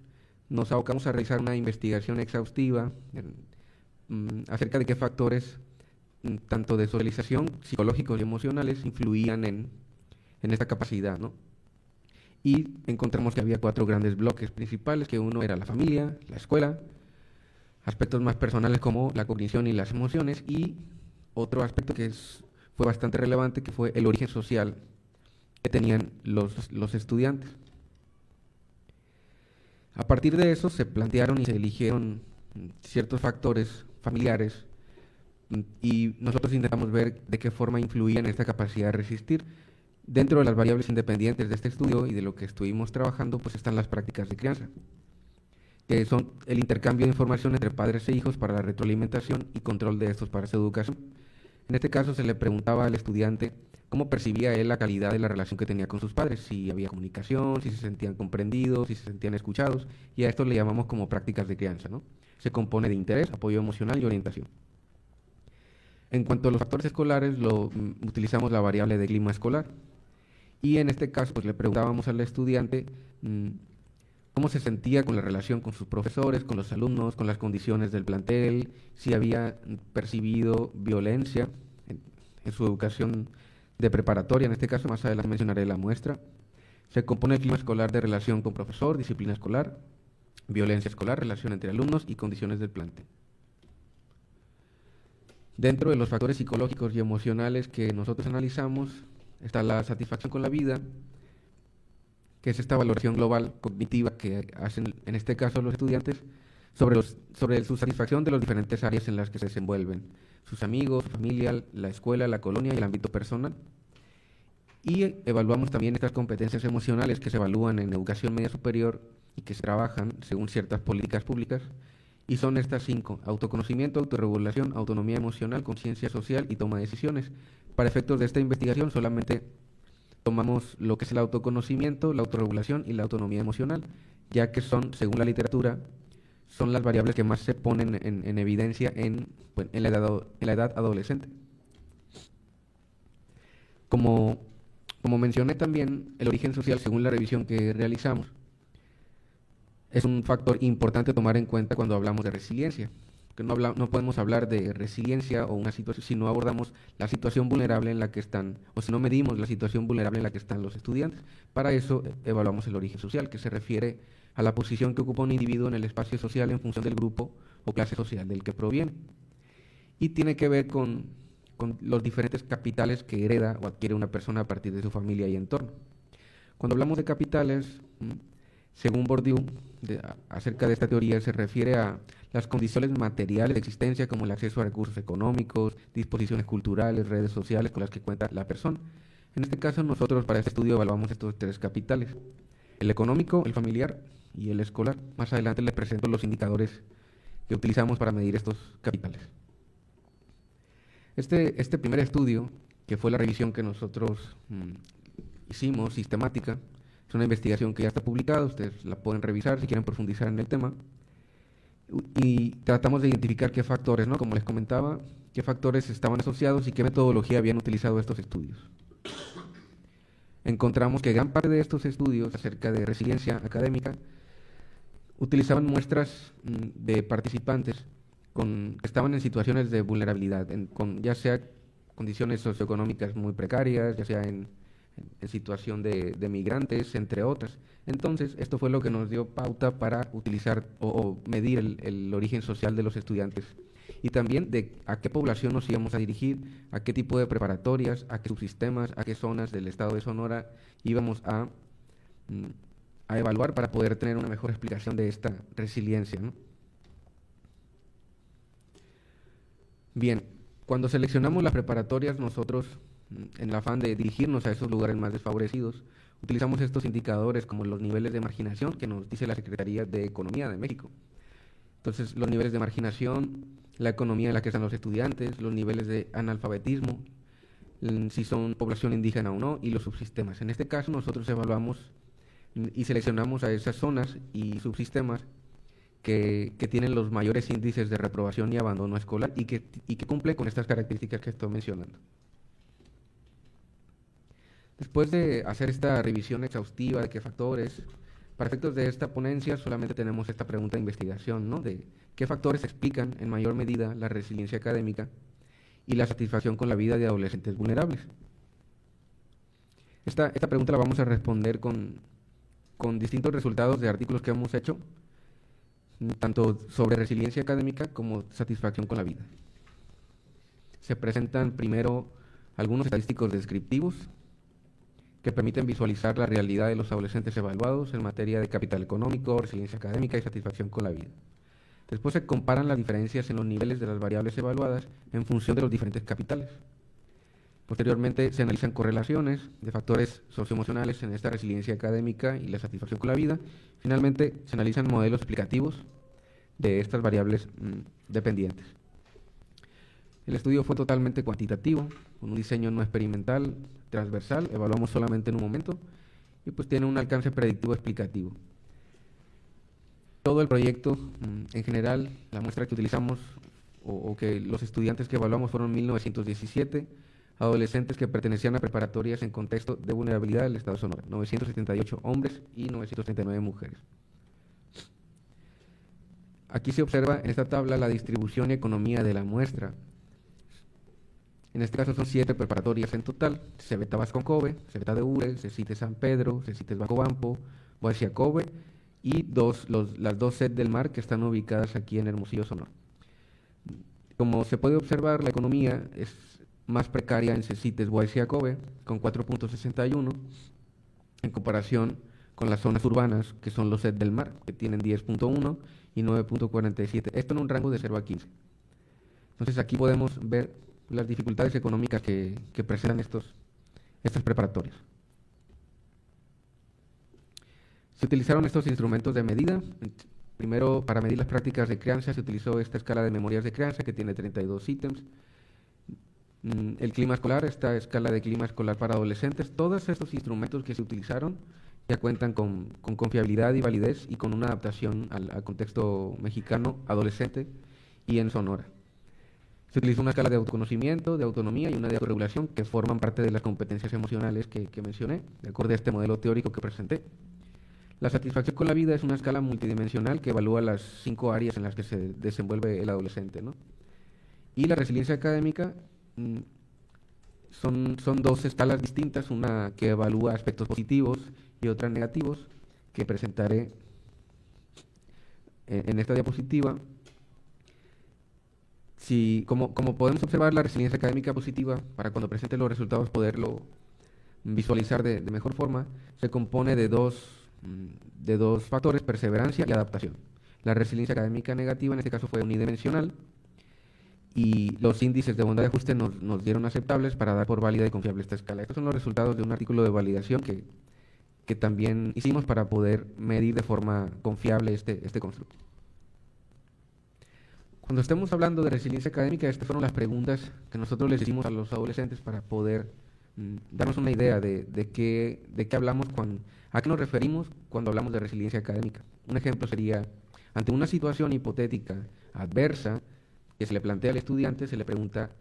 nos abocamos a realizar una investigación exhaustiva acerca de qué factores, tanto de socialización, psicológicos y emocionales, influían en esta capacidad, ¿no? Y encontramos que había 4 grandes bloques principales, que uno era la familia, la escuela, aspectos más personales como la cognición y las emociones, y otro aspecto que fue bastante relevante, que fue el origen social que tenían los estudiantes. A partir de eso se plantearon y se eligieron ciertos factores familiares, y nosotros intentamos ver de qué forma influían en esta capacidad de resistir. Dentro de las variables independientes de este estudio y de lo que estuvimos trabajando, pues están las prácticas de crianza, que son el intercambio de información entre padres e hijos para la retroalimentación y control de estos para su educación. En este caso se le preguntaba al estudiante cómo percibía él la calidad de la relación que tenía con sus padres, si había comunicación, si se sentían comprendidos, si se sentían escuchados, y a esto le llamamos como prácticas de crianza, ¿no? Se compone de interés, apoyo emocional y orientación. En cuanto a los factores escolares, utilizamos la variable de clima escolar, y en este caso pues le preguntábamos al estudiante cómo se sentía con la relación con sus profesores, con los alumnos, con las condiciones del plantel, si había percibido violencia en su educación de preparatoria. En este caso, más adelante mencionaré la muestra. Se compone el clima escolar de relación con profesor, disciplina escolar, violencia escolar, relación entre alumnos y condiciones del plantel. Dentro de los factores psicológicos y emocionales que nosotros analizamos está la satisfacción con la vida, que es esta valoración global cognitiva que hacen en este caso los estudiantes sobre su satisfacción de las diferentes áreas en las que se desenvuelven: sus amigos, su familia, la escuela, la colonia y el ámbito personal. Y evaluamos también estas competencias emocionales que se evalúan en educación media superior y que se trabajan según ciertas políticas públicas, y son estas 5: autoconocimiento, autorregulación, autonomía emocional, conciencia social y toma de decisiones. Para efectos de esta investigación solamente tomamos lo que es el autoconocimiento, la autorregulación y la autonomía emocional, ya que son, según la literatura, son las variables que más se ponen en evidencia en la edad adolescente. Como mencioné también, el origen social, según la revisión que realizamos, es un factor importante tomar en cuenta cuando hablamos de resiliencia. Que no podemos hablar de resiliencia o una situación si no abordamos la situación vulnerable en la que están, o si no medimos la situación vulnerable en la que están los estudiantes. Para eso evaluamos el origen social, que se refiere a la posición que ocupa un individuo en el espacio social en función del grupo o clase social del que proviene. Y tiene que ver con los diferentes capitales que hereda o adquiere una persona a partir de su familia y entorno. Cuando hablamos de capitales, según Bourdieu, acerca de esta teoría, se refiere a las condiciones materiales de existencia, como el acceso a recursos económicos, disposiciones culturales, redes sociales con las que cuenta la persona. En este caso, nosotros para este estudio evaluamos estos 3 capitales: el económico, el familiar y el escolar. Más adelante les presento los indicadores que utilizamos para medir estos capitales. Este primer estudio, que fue la revisión que nosotros hicimos, sistemática, es una investigación que ya está publicada, ustedes la pueden revisar si quieren profundizar en el tema. y tratamos de identificar qué factores, ¿no? Como les comentaba, qué factores estaban asociados y qué metodología habían utilizado estos estudios. Encontramos que gran parte de estos estudios acerca de resiliencia académica utilizaban muestras de participantes que estaban en situaciones de vulnerabilidad, con ya sea condiciones socioeconómicas muy precarias, ya sea en situación de migrantes, entre otras. Entonces, esto fue lo que nos dio pauta para utilizar o medir el origen social de los estudiantes y también de a qué población nos íbamos a dirigir, a qué tipo de preparatorias, a qué subsistemas, a qué zonas del estado de Sonora íbamos a evaluar para poder tener una mejor explicación de esta resiliencia, ¿no? Bien, cuando seleccionamos las preparatorias, nosotros, en el afán de dirigirnos a esos lugares más desfavorecidos, utilizamos estos indicadores como los niveles de marginación que nos dice la Secretaría de Economía de México. Entonces, los niveles de marginación, la economía en la que están los estudiantes, los niveles de analfabetismo, si son población indígena o no, y los subsistemas. En este caso, nosotros evaluamos y seleccionamos a esas zonas y subsistemas que tienen los mayores índices de reprobación y abandono escolar y que cumplen con estas características que estoy mencionando. Después de hacer esta revisión exhaustiva de qué factores, para efectos de esta ponencia solamente tenemos esta pregunta de investigación, ¿no? De qué factores explican en mayor medida la resiliencia académica y la satisfacción con la vida de adolescentes vulnerables. Esta pregunta la vamos a responder con distintos resultados de artículos que hemos hecho, tanto sobre resiliencia académica como satisfacción con la vida. Se presentan primero algunos estadísticos descriptivos que permiten visualizar la realidad de los adolescentes evaluados en materia de capital económico, resiliencia académica y satisfacción con la vida. Después se comparan las diferencias en los niveles de las variables evaluadas en función de los diferentes capitales. Posteriormente se analizan correlaciones de factores socioemocionales en esta resiliencia académica y la satisfacción con la vida. Finalmente se analizan modelos explicativos de estas variables dependientes. El estudio fue totalmente cuantitativo, con un diseño no experimental, transversal, evaluamos solamente en un momento, y pues tiene un alcance predictivo explicativo. Todo el proyecto, en general, la muestra que utilizamos, o que los estudiantes que evaluamos fueron 1917, adolescentes que pertenecían a preparatorias en contexto de vulnerabilidad del estado de Sonora, 978 hombres y 939 mujeres. Aquí se observa en esta tabla la distribución y economía de la muestra. En este caso son 7 preparatorias en total: CEBETA Vasconcobe, CEBETA de Ure, CECITES San Pedro, CECITES Bacobampo, Boaxiacobe y las dos CET del Mar que están ubicadas aquí en Hermosillo, Sonora. Como se puede observar, la economía es más precaria en CECITES Boaxiacobe, con 4.61, en comparación con las zonas urbanas, que son los CET del Mar, que tienen 10.1 y 9.47, esto en un rango de 0 a 15. Entonces aquí podemos ver las dificultades económicas que presentan estas preparatorias. Se utilizaron estos instrumentos de medida. Primero, para medir las prácticas de crianza, se utilizó esta escala de memorias de crianza, que tiene 32 ítems. El clima escolar, esta escala de clima escolar para adolescentes. Todos estos instrumentos que se utilizaron ya cuentan con confiabilidad y validez y con una adaptación al contexto mexicano, adolescente y en Sonora. Se utilizó una escala de autoconocimiento, de autonomía y una de autorregulación que forman parte de las competencias emocionales que mencioné, de acuerdo a este modelo teórico que presenté. La satisfacción con la vida es una escala multidimensional que evalúa las 5 áreas en las que se desenvuelve el adolescente, ¿no? Y la resiliencia académica son 2 escalas distintas, una que evalúa aspectos positivos y otra negativos, que presentaré en esta diapositiva. Como podemos observar, la resiliencia académica positiva, para cuando presente los resultados poderlo visualizar de mejor forma, se compone de dos factores: perseverancia y adaptación. La resiliencia académica negativa en este caso fue unidimensional y los índices de bondad de ajuste nos dieron aceptables para dar por válida y confiable esta escala. Estos son los resultados de un artículo de validación que también hicimos para poder medir de forma confiable este constructo. Cuando estemos hablando de resiliencia académica, estas fueron las preguntas que nosotros les hicimos a los adolescentes para poder darnos una idea de qué hablamos, a qué nos referimos cuando hablamos de resiliencia académica. Un ejemplo sería: Ante una situación hipotética adversa que se le plantea al estudiante, se le pregunta,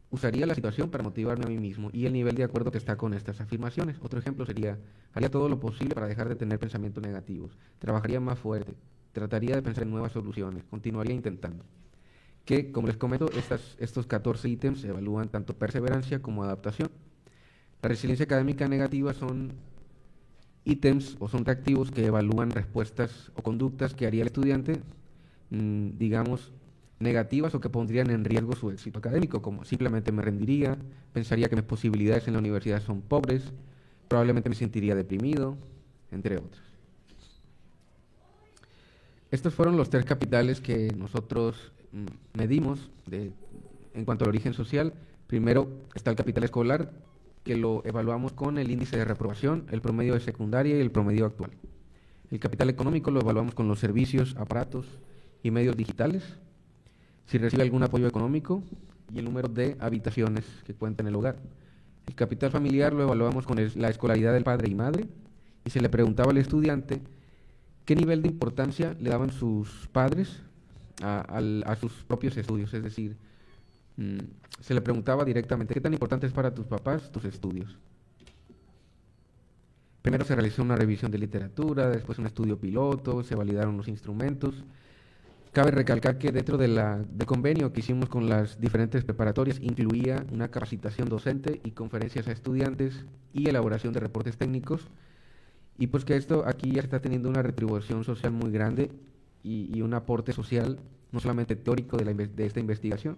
¿usaría la situación para motivarme a mí mismo? Y el nivel de acuerdo que está con estas afirmaciones. Otro ejemplo sería, haría todo lo posible para dejar de tener pensamientos negativos, trabajaría más fuerte, trataría de pensar en nuevas soluciones, continuaría intentando. Que, como les comento, estos 14 ítems evalúan tanto perseverancia como adaptación. La resiliencia académica negativa son ítems o son reactivos que evalúan respuestas o conductas que haría el estudiante, digamos, negativas o que pondrían en riesgo su éxito académico, como simplemente me rendiría, pensaría que mis posibilidades en la universidad son pobres, probablemente me sentiría deprimido, entre otros. Estos fueron los 3 capitales que nosotros medimos en cuanto al origen social. Primero está el capital escolar, que lo evaluamos con el índice de reprobación, el promedio de secundaria y el promedio actual. El capital económico lo evaluamos con los servicios, aparatos y medios digitales, si recibe algún apoyo económico y el número de habitaciones que cuenta en el hogar. El capital familiar lo evaluamos con la escolaridad del padre y madre y se le preguntaba al estudiante qué nivel de importancia le daban sus padres a sus propios estudios, es decir, se le preguntaba directamente, ¿qué tan importante es para tus papás tus estudios? Primero se realizó una revisión de literatura, después un estudio piloto, se validaron los instrumentos. Cabe recalcar que dentro del convenio que hicimos con las diferentes preparatorias incluía una capacitación docente y conferencias a estudiantes y elaboración de reportes técnicos, y pues que esto aquí ya está teniendo una retribución social muy grande y un aporte social no solamente teórico de esta investigación.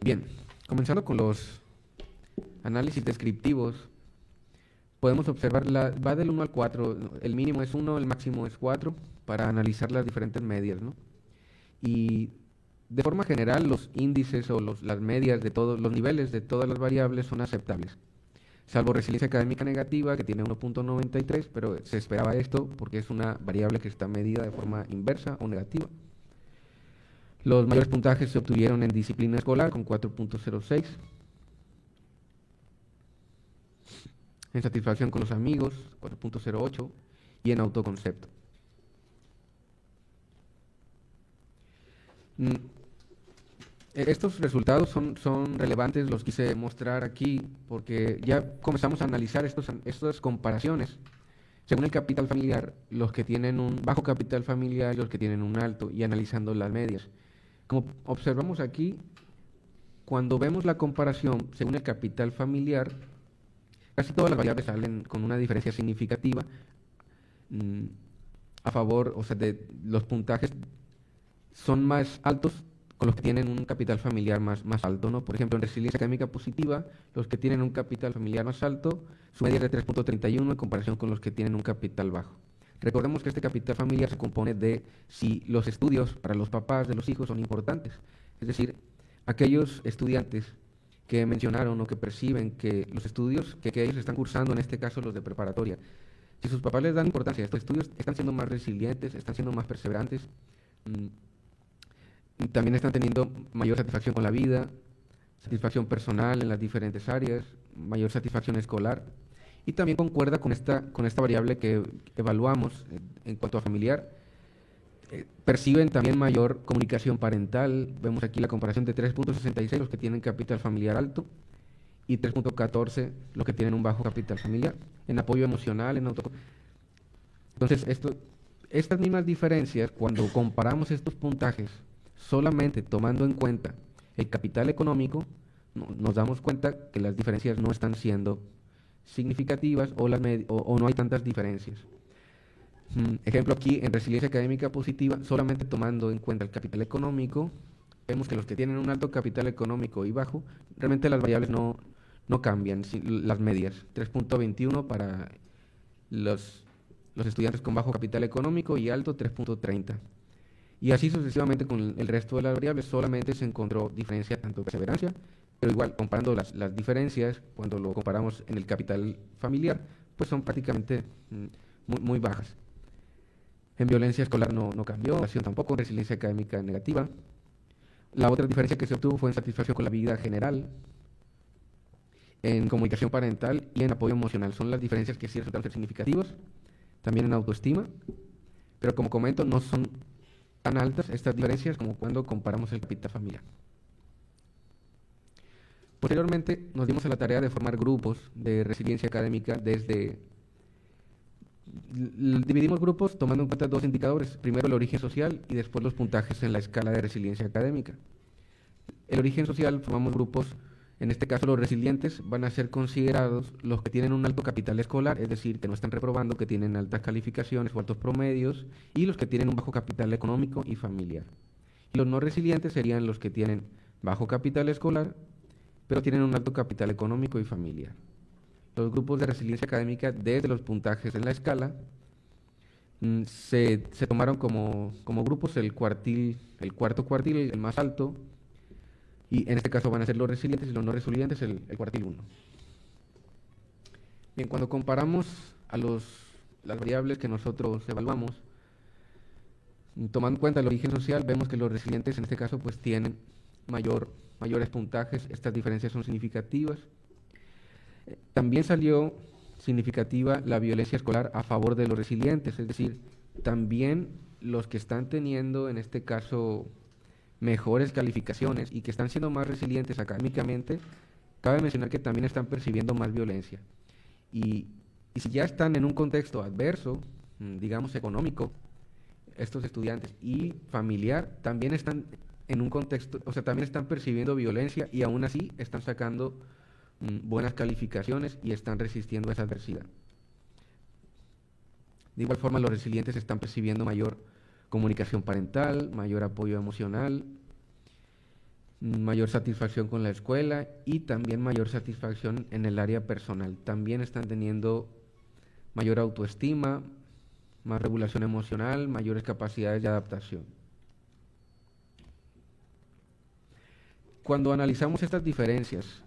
Bien, comenzando con los análisis descriptivos, podemos observar, va del 1 al 4, el mínimo es 1, el máximo es 4, para analizar las diferentes medias, ¿no? Y de forma general los índices o las medias de todos los niveles de todas las variables son aceptables, salvo resiliencia académica negativa, que tiene 1.93, pero se esperaba esto porque es una variable que está medida de forma inversa o negativa. Los mayores puntajes se obtuvieron en disciplina escolar con 4.06, en satisfacción con los amigos 4.08 y en autoconcepto. Estos resultados son relevantes, los quise mostrar aquí porque ya comenzamos a analizar estas comparaciones según el capital familiar, los que tienen un bajo capital familiar y los que tienen un alto, y analizando las medias. Como observamos aquí, cuando vemos la comparación según el capital familiar, casi todas las variables salen con una diferencia significativa a favor, o sea, de los puntajes son más altos con los que tienen un capital familiar más alto, ¿no? Por ejemplo, en resiliencia académica positiva, los que tienen un capital familiar más alto, su media es de 3.31 en comparación con los que tienen un capital bajo. Recordemos que este capital familiar se compone de si los estudios para los papás de los hijos son importantes, es decir, aquellos estudiantes que mencionaron o que perciben que los estudios que ellos están cursando, en este caso los de preparatoria, si sus papás les dan importancia a estos estudios, están siendo más resilientes, están siendo más perseverantes, también están teniendo mayor satisfacción con la vida, satisfacción personal en las diferentes áreas, mayor satisfacción escolar, y también concuerda con esta variable que evaluamos en cuanto a familiar. Perciben también mayor comunicación parental. Vemos aquí la comparación de 3.66 los que tienen capital familiar alto y 3.14 los que tienen un bajo capital familiar, en apoyo emocional, en auto. Entonces, estas mismas diferencias, cuando comparamos estos puntajes solamente tomando en cuenta el capital económico, nos damos cuenta que las diferencias no están siendo significativas o no hay tantas diferencias. Ejemplo aquí, en resiliencia académica positiva, solamente tomando en cuenta el capital económico, vemos que los que tienen un alto capital económico y bajo, realmente las variables no cambian, las medias, 3.21 para los estudiantes con bajo capital económico y alto 3.30. Y así sucesivamente con el resto de las variables, solamente se encontró diferencia tanto de perseverancia, pero igual comparando las diferencias, cuando lo comparamos en el capital familiar, pues son prácticamente muy bajas. En violencia escolar no cambió, tampoco, en resiliencia académica negativa. La otra diferencia que se obtuvo fue en satisfacción con la vida general, en comunicación parental y en apoyo emocional. Son las diferencias que sí resultaron ser significativas. También en autoestima Pero como comento, no son tan altas estas diferencias como cuando comparamos el capital familiar. Posteriormente nos dimos a la tarea de formar grupos de resiliencia académica dividimos grupos tomando en cuenta dos indicadores, primero el origen social y después los puntajes en la escala de resiliencia académica. El origen social, formamos grupos, en este caso los resilientes van a ser considerados los que tienen un alto capital escolar, es decir, que no están reprobando, que tienen altas calificaciones o altos promedios, y los que tienen un bajo capital económico y familiar. Y los no resilientes serían los que tienen bajo capital escolar, pero tienen un alto capital económico y familiar. Los grupos de resiliencia académica, desde los puntajes en la escala, se tomaron como grupos el cuarto cuartil, el más alto, y en este caso van a ser los resilientes y los no resilientes el cuartil 1. Bien, cuando comparamos a las variables que nosotros evaluamos, tomando en cuenta el origen social, vemos que los resilientes en este caso pues tienen mayores puntajes. Estas diferencias son significativas. También salió significativa la violencia escolar a favor de los resilientes, es decir, también los que están teniendo en este caso mejores calificaciones y que están siendo más resilientes académicamente, cabe mencionar que también están percibiendo más violencia. Y si ya están en un contexto adverso, digamos económico, estos estudiantes, y familiar, también están en un contexto, o sea, también están percibiendo violencia y aún así están sacando buenas calificaciones y están resistiendo a esa adversidad. De igual forma, los resilientes están percibiendo mayor comunicación parental, mayor apoyo emocional, mayor satisfacción con la escuela y también mayor satisfacción en el área personal. También están teniendo mayor autoestima, más regulación emocional, mayores capacidades de adaptación. Cuando analizamos estas diferencias,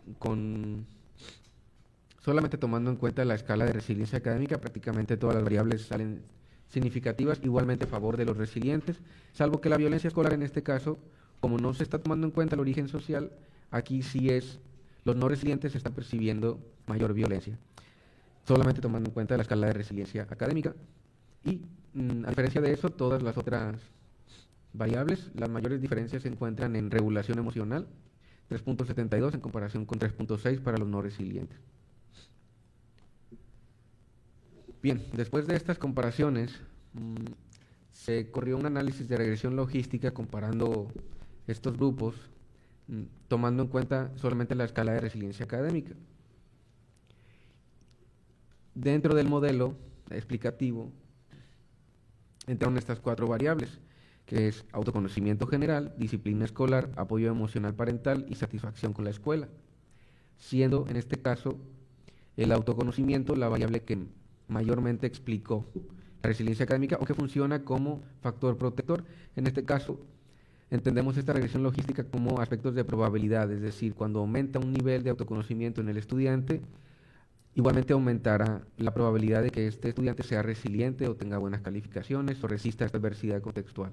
solamente tomando en cuenta la escala de resiliencia académica, prácticamente todas las variables salen significativas, igualmente a favor de los resilientes, salvo que la violencia escolar en este caso, como no se está tomando en cuenta el origen social, aquí sí los no resilientes están percibiendo mayor violencia, solamente tomando en cuenta la escala de resiliencia académica. Y a diferencia de eso, todas las otras variables, las mayores diferencias se encuentran en regulación emocional, 3.72 en comparación con 3.6 para los no resilientes. Bien, después de estas comparaciones, se corrió un análisis de regresión logística comparando estos grupos, tomando en cuenta solamente la escala de resiliencia académica. Dentro del modelo explicativo entraron estas 4 variables, que es autoconocimiento general, disciplina escolar, apoyo emocional parental y satisfacción con la escuela, siendo en este caso el autoconocimiento la variable que mayormente explicó la resiliencia académica o que funciona como factor protector. En este caso entendemos esta regresión logística como aspectos de probabilidad, es decir, cuando aumenta un nivel de autoconocimiento en el estudiante, igualmente aumentará la probabilidad de que este estudiante sea resiliente o tenga buenas calificaciones o resista a esta adversidad contextual.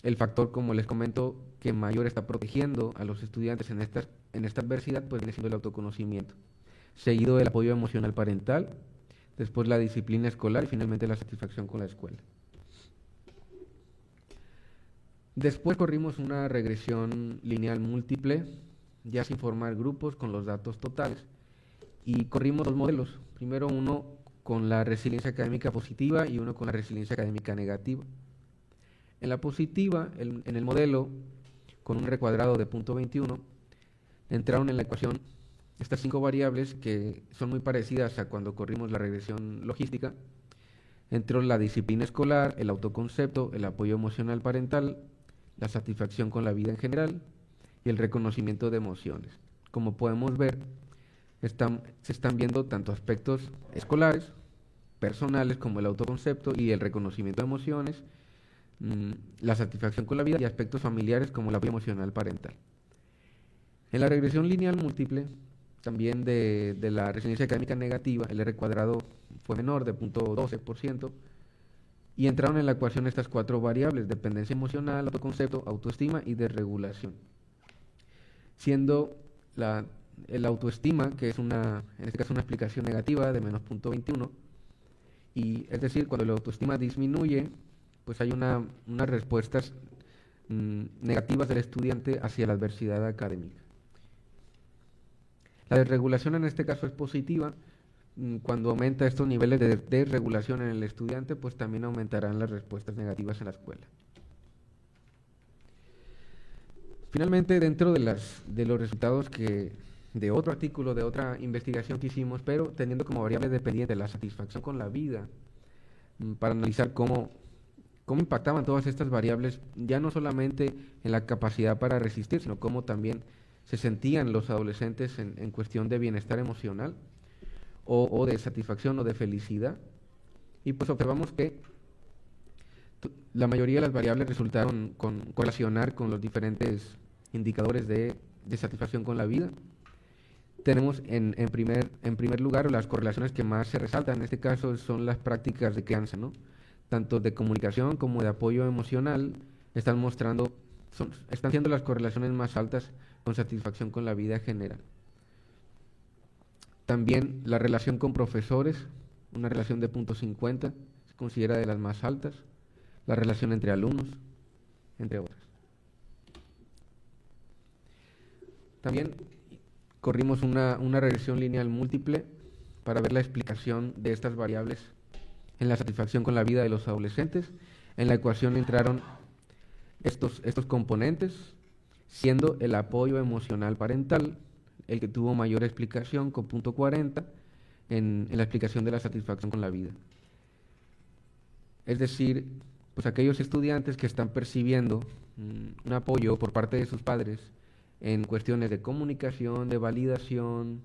El factor, como les comento, que mayor está protegiendo a los estudiantes en esta adversidad, pues viene siendo el autoconocimiento, seguido del apoyo emocional parental, después la disciplina escolar y finalmente la satisfacción con la escuela. Después corrimos una regresión lineal múltiple, ya sin formar grupos con los datos totales, y corrimos 2 modelos, primero uno con la resiliencia académica positiva y uno con la resiliencia académica negativa. En la positiva, en el modelo, con un R cuadrado de 0.21, entraron en la ecuación estas 5 variables que son muy parecidas a cuando corrimos la regresión logística. Entró la disciplina escolar, el autoconcepto, el apoyo emocional parental, la satisfacción con la vida en general y el reconocimiento de emociones. Como podemos ver, se están viendo tanto aspectos escolares, personales como el autoconcepto y el reconocimiento de emociones, la satisfacción con la vida y aspectos familiares como el apoyo emocional parental. En la regresión lineal múltiple, también de la resiliencia académica negativa, el R cuadrado fue menor de 0.12% y entraron en la ecuación estas 4 variables: dependencia emocional, autoconcepto, autoestima y desregulación. Siendo el autoestima, que es en este caso una explicación negativa de menos 0.21, Y es decir, cuando la autoestima disminuye, pues hay unas respuestas negativas del estudiante hacia la adversidad académica. La desregulación en este caso es positiva. Cuando aumenta estos niveles de desregulación en el estudiante, pues también aumentarán las respuestas negativas en la escuela. Finalmente, dentro de los resultados de otro artículo, de otra investigación que hicimos, pero teniendo como variable dependiente la satisfacción con la vida, para analizar cómo impactaban todas estas variables, ya no solamente en la capacidad para resistir, sino cómo también se sentían los adolescentes en cuestión de bienestar emocional, o de satisfacción o de felicidad. Y pues observamos que la mayoría de las variables resultaron correlacionar con los diferentes indicadores de satisfacción con la vida. Tenemos en primer lugar las correlaciones que más se resaltan, en este caso son las prácticas de crianza, ¿no? Tanto de comunicación como de apoyo emocional están siendo las correlaciones más altas con satisfacción con la vida general. También la relación con profesores, una relación de 0.50, se considera de las más altas. La relación entre alumnos, entre otras. También corrimos una regresión lineal múltiple para ver la explicación de estas variables en la satisfacción con la vida de los adolescentes. En la ecuación entraron estos componentes, siendo el apoyo emocional parental el que tuvo mayor explicación con 0.40 en la explicación de la satisfacción con la vida. Es decir, pues aquellos estudiantes que están percibiendo un apoyo por parte de sus padres en cuestiones de comunicación, de validación,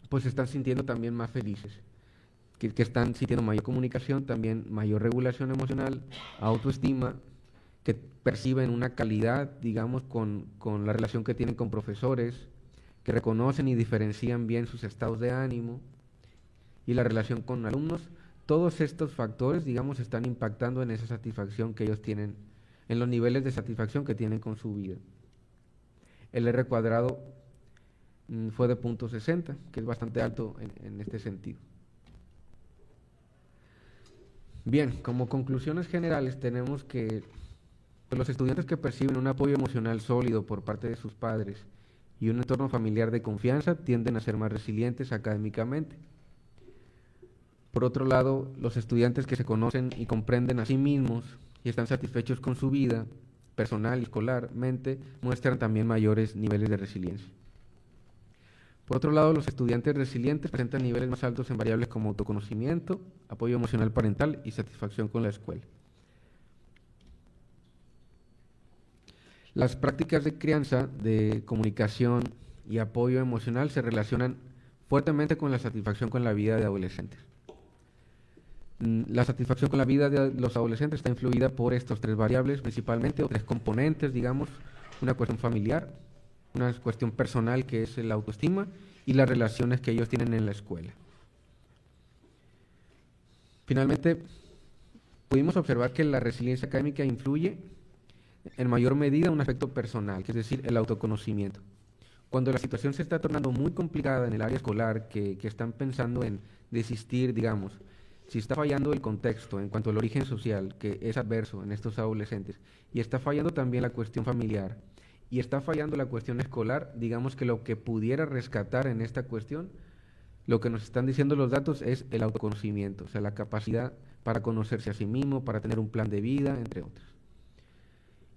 pues se están sintiendo también más felices, que están sintiendo mayor comunicación, también mayor regulación emocional, autoestima, que perciben una calidad, digamos, con la relación que tienen con profesores, que reconocen y diferencian bien sus estados de ánimo y la relación con alumnos. Todos estos factores, digamos, están impactando en esa satisfacción que ellos tienen, en los niveles de satisfacción que tienen con su vida. El R cuadrado fue de 0.60, que es bastante alto en este sentido. Bien, como conclusiones generales tenemos que los estudiantes que perciben un apoyo emocional sólido por parte de sus padres y un entorno familiar de confianza tienden a ser más resilientes académicamente. Por otro lado, los estudiantes que se conocen y comprenden a sí mismos y están satisfechos con su vida personal y escolarmente muestran también mayores niveles de resiliencia. Por otro lado, los estudiantes resilientes presentan niveles más altos en variables como autoconocimiento, apoyo emocional parental y satisfacción con la escuela. Las prácticas de crianza, de comunicación y apoyo emocional se relacionan fuertemente con la satisfacción con la vida de adolescentes. La satisfacción con la vida de los adolescentes está influida por estas tres variables principalmente, o tres componentes, digamos, una cuestión familiar, una cuestión personal que es la autoestima y las relaciones que ellos tienen en la escuela. Finalmente, pudimos observar que la resiliencia académica influye en mayor medida un aspecto personal, que es decir, el autoconocimiento. Cuando la situación se está tornando muy complicada en el área escolar, que están pensando en desistir, digamos, si está fallando el contexto en cuanto al origen social, que es adverso en estos adolescentes, y está fallando también la cuestión familiar, y está fallando la cuestión escolar, digamos que lo que pudiera rescatar en esta cuestión, lo que nos están diciendo los datos es el autoconocimiento, o sea, la capacidad para conocerse a sí mismo, para tener un plan de vida, entre otros.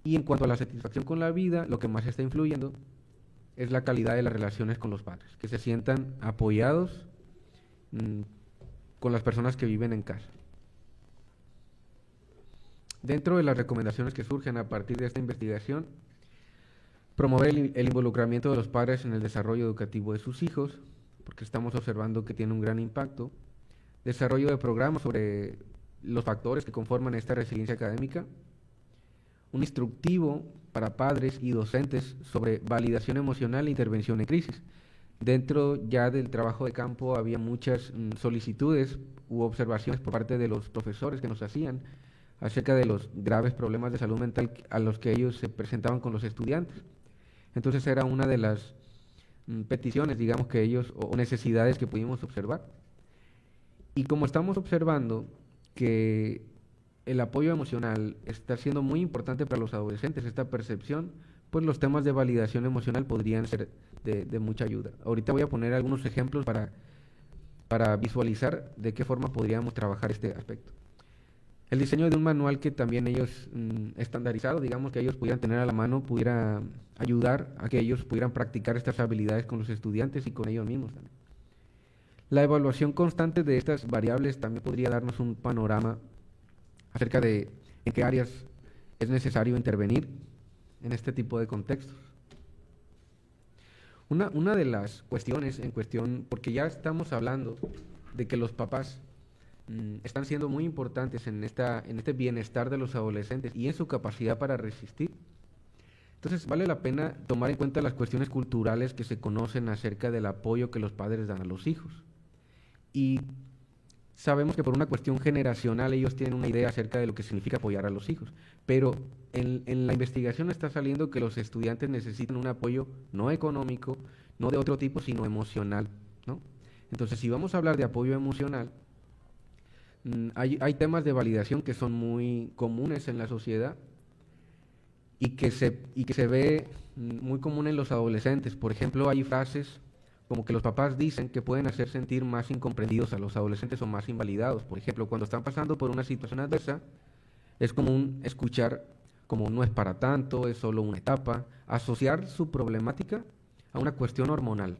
Y en cuanto a la satisfacción con la vida, lo que más está influyendo es la calidad de las relaciones con los padres, que se sientan apoyados con las personas que viven en casa. Dentro de las recomendaciones que surgen a partir de esta investigación, promover el involucramiento de los padres en el desarrollo educativo de sus hijos, porque estamos observando que tiene un gran impacto, desarrollo de programas sobre los factores que conforman esta resiliencia académica, un instructivo para padres y docentes sobre validación emocional e intervención en crisis. Dentro ya del trabajo de campo había muchas solicitudes u observaciones por parte de los profesores que nos hacían acerca de los graves problemas de salud mental a los que ellos se presentaban con los estudiantes. Entonces era una de las peticiones, digamos, que ellos, o necesidades que pudimos observar. Y como estamos observando que el apoyo emocional está siendo muy importante para los adolescentes, esta percepción, pues los temas de validación emocional podrían ser de mucha ayuda. Ahorita voy a poner algunos ejemplos para visualizar de qué forma podríamos trabajar este aspecto. El diseño de un manual que también ellos estandarizado, digamos que ellos pudieran tener a la mano, pudiera ayudar a que ellos pudieran practicar estas habilidades con los estudiantes y con ellos mismos también. La evaluación constante de estas variables también podría darnos un panorama acerca de en qué áreas es necesario intervenir en este tipo de contextos. Una de las cuestiones en cuestión, porque ya estamos hablando de que los papás están siendo muy importantes en este bienestar de los adolescentes y en su capacidad para resistir. Entonces vale la pena tomar en cuenta las cuestiones culturales que se conocen acerca del apoyo que los padres dan a los hijos. Y sabemos que por una cuestión generacional ellos tienen una idea acerca de lo que significa apoyar a los hijos, pero en la investigación está saliendo que los estudiantes necesitan un apoyo no económico, no de otro tipo, sino emocional, ¿no? Entonces, si vamos a hablar de apoyo emocional, hay temas de validación que son muy comunes en la sociedad y que se ve muy común en los adolescentes. Por ejemplo, hay frases como que los papás dicen que pueden hacer sentir más incomprendidos a los adolescentes o más invalidados. Por ejemplo, cuando están pasando por una situación adversa, es común escuchar como no es para tanto, es solo una etapa, asociar su problemática a una cuestión hormonal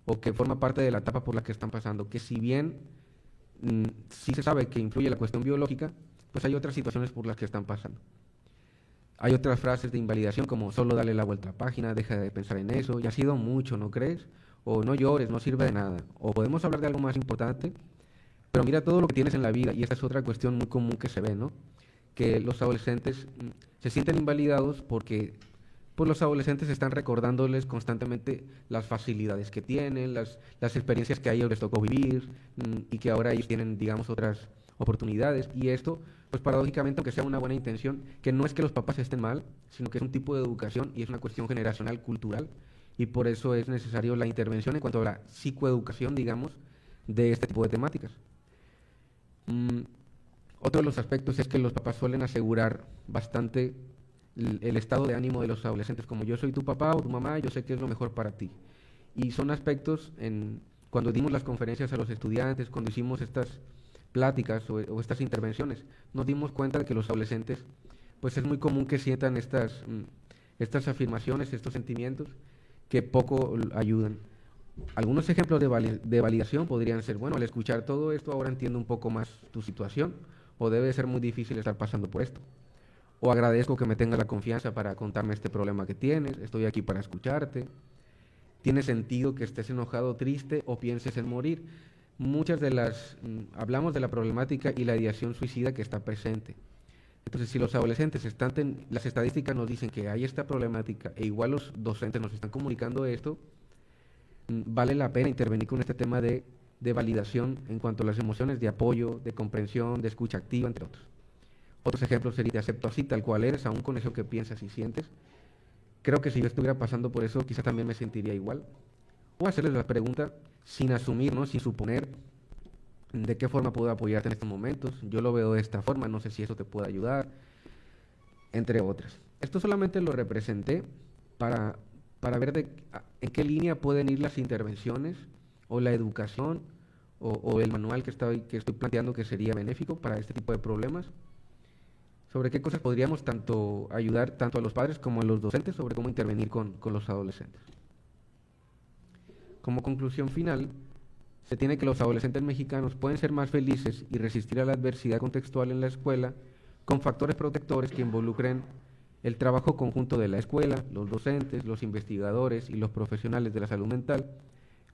o que forma parte de la etapa por la que están pasando, que si bien sí se sabe que influye la cuestión biológica, pues hay otras situaciones por las que están pasando. Hay otras frases de invalidación como solo dale la vuelta a la página, deja de pensar en eso, ya ha sido mucho, ¿no crees? O no llores, no sirve de nada. O podemos hablar de algo más importante, pero mira todo lo que tienes en la vida. Y esta es otra cuestión muy común que se ve, ¿no? Que los adolescentes se sienten invalidados porque pues, los adolescentes están recordándoles constantemente las facilidades que tienen, las experiencias que a ellos les tocó vivir y que ahora ellos tienen, digamos, otras oportunidades. Y esto, pues paradójicamente, aunque sea una buena intención, que no es que los papás estén mal, sino que es un tipo de educación y es una cuestión generacional, cultural, y por eso es necesario la intervención en cuanto a la psicoeducación, digamos, de este tipo de temáticas. Otro de los aspectos es que los papás suelen asegurar bastante el estado de ánimo de los adolescentes, como yo soy tu papá o tu mamá, yo sé que es lo mejor para ti. Y son aspectos, cuando dimos las conferencias a los estudiantes, cuando hicimos estas pláticas o estas intervenciones, nos dimos cuenta de que los adolescentes, pues es muy común que sientan estas afirmaciones, estos sentimientos, que poco ayudan. Algunos ejemplos de validación podrían ser, bueno, al escuchar todo esto ahora entiendo un poco más tu situación, o debe ser muy difícil estar pasando por esto, o agradezco que me tengas la confianza para contarme este problema que tienes, estoy aquí para escucharte, tiene sentido que estés enojado, triste o pienses en morir. Muchas de hablamos de la problemática y la ideación suicida que está presente. Entonces, si los adolescentes las estadísticas nos dicen que hay esta problemática e igual los docentes nos están comunicando esto, vale la pena intervenir con este tema de validación en cuanto a las emociones de apoyo, de comprensión, de escucha activa, entre otros. Otros ejemplos serían te acepto así, tal cual eres, aún con eso que piensas y sientes. Creo que si yo estuviera pasando por eso, quizá también me sentiría igual. O hacerles la pregunta sin asumir, ¿no? Sin suponer de qué forma puedo apoyarte en estos momentos. Yo lo veo de esta forma, no sé si eso te puede ayudar, entre otras. Esto solamente lo representé para ver en qué línea pueden ir las intervenciones o la educación o el manual que estoy planteando que sería benéfico para este tipo de problemas. Sobre qué cosas podríamos ayudar tanto a los padres como a los docentes sobre cómo intervenir con los adolescentes. Como conclusión final, se tiene que los adolescentes mexicanos pueden ser más felices y resistir a la adversidad contextual en la escuela con factores protectores que involucren el trabajo conjunto de la escuela, los docentes, los investigadores y los profesionales de la salud mental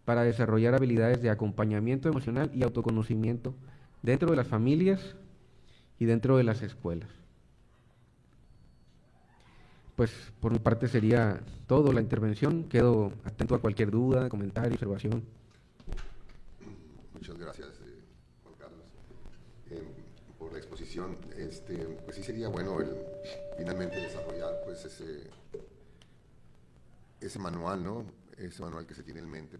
para desarrollar habilidades de acompañamiento emocional y autoconocimiento dentro de las familias y dentro de las escuelas. Pues por mi parte sería todo la intervención. Quedo atento a cualquier duda, comentario, observación. Muchas gracias, Juan Carlos, por la exposición. Pues sí sería bueno finalmente desarrollar pues ese manual, ¿no? Ese manual que se tiene en mente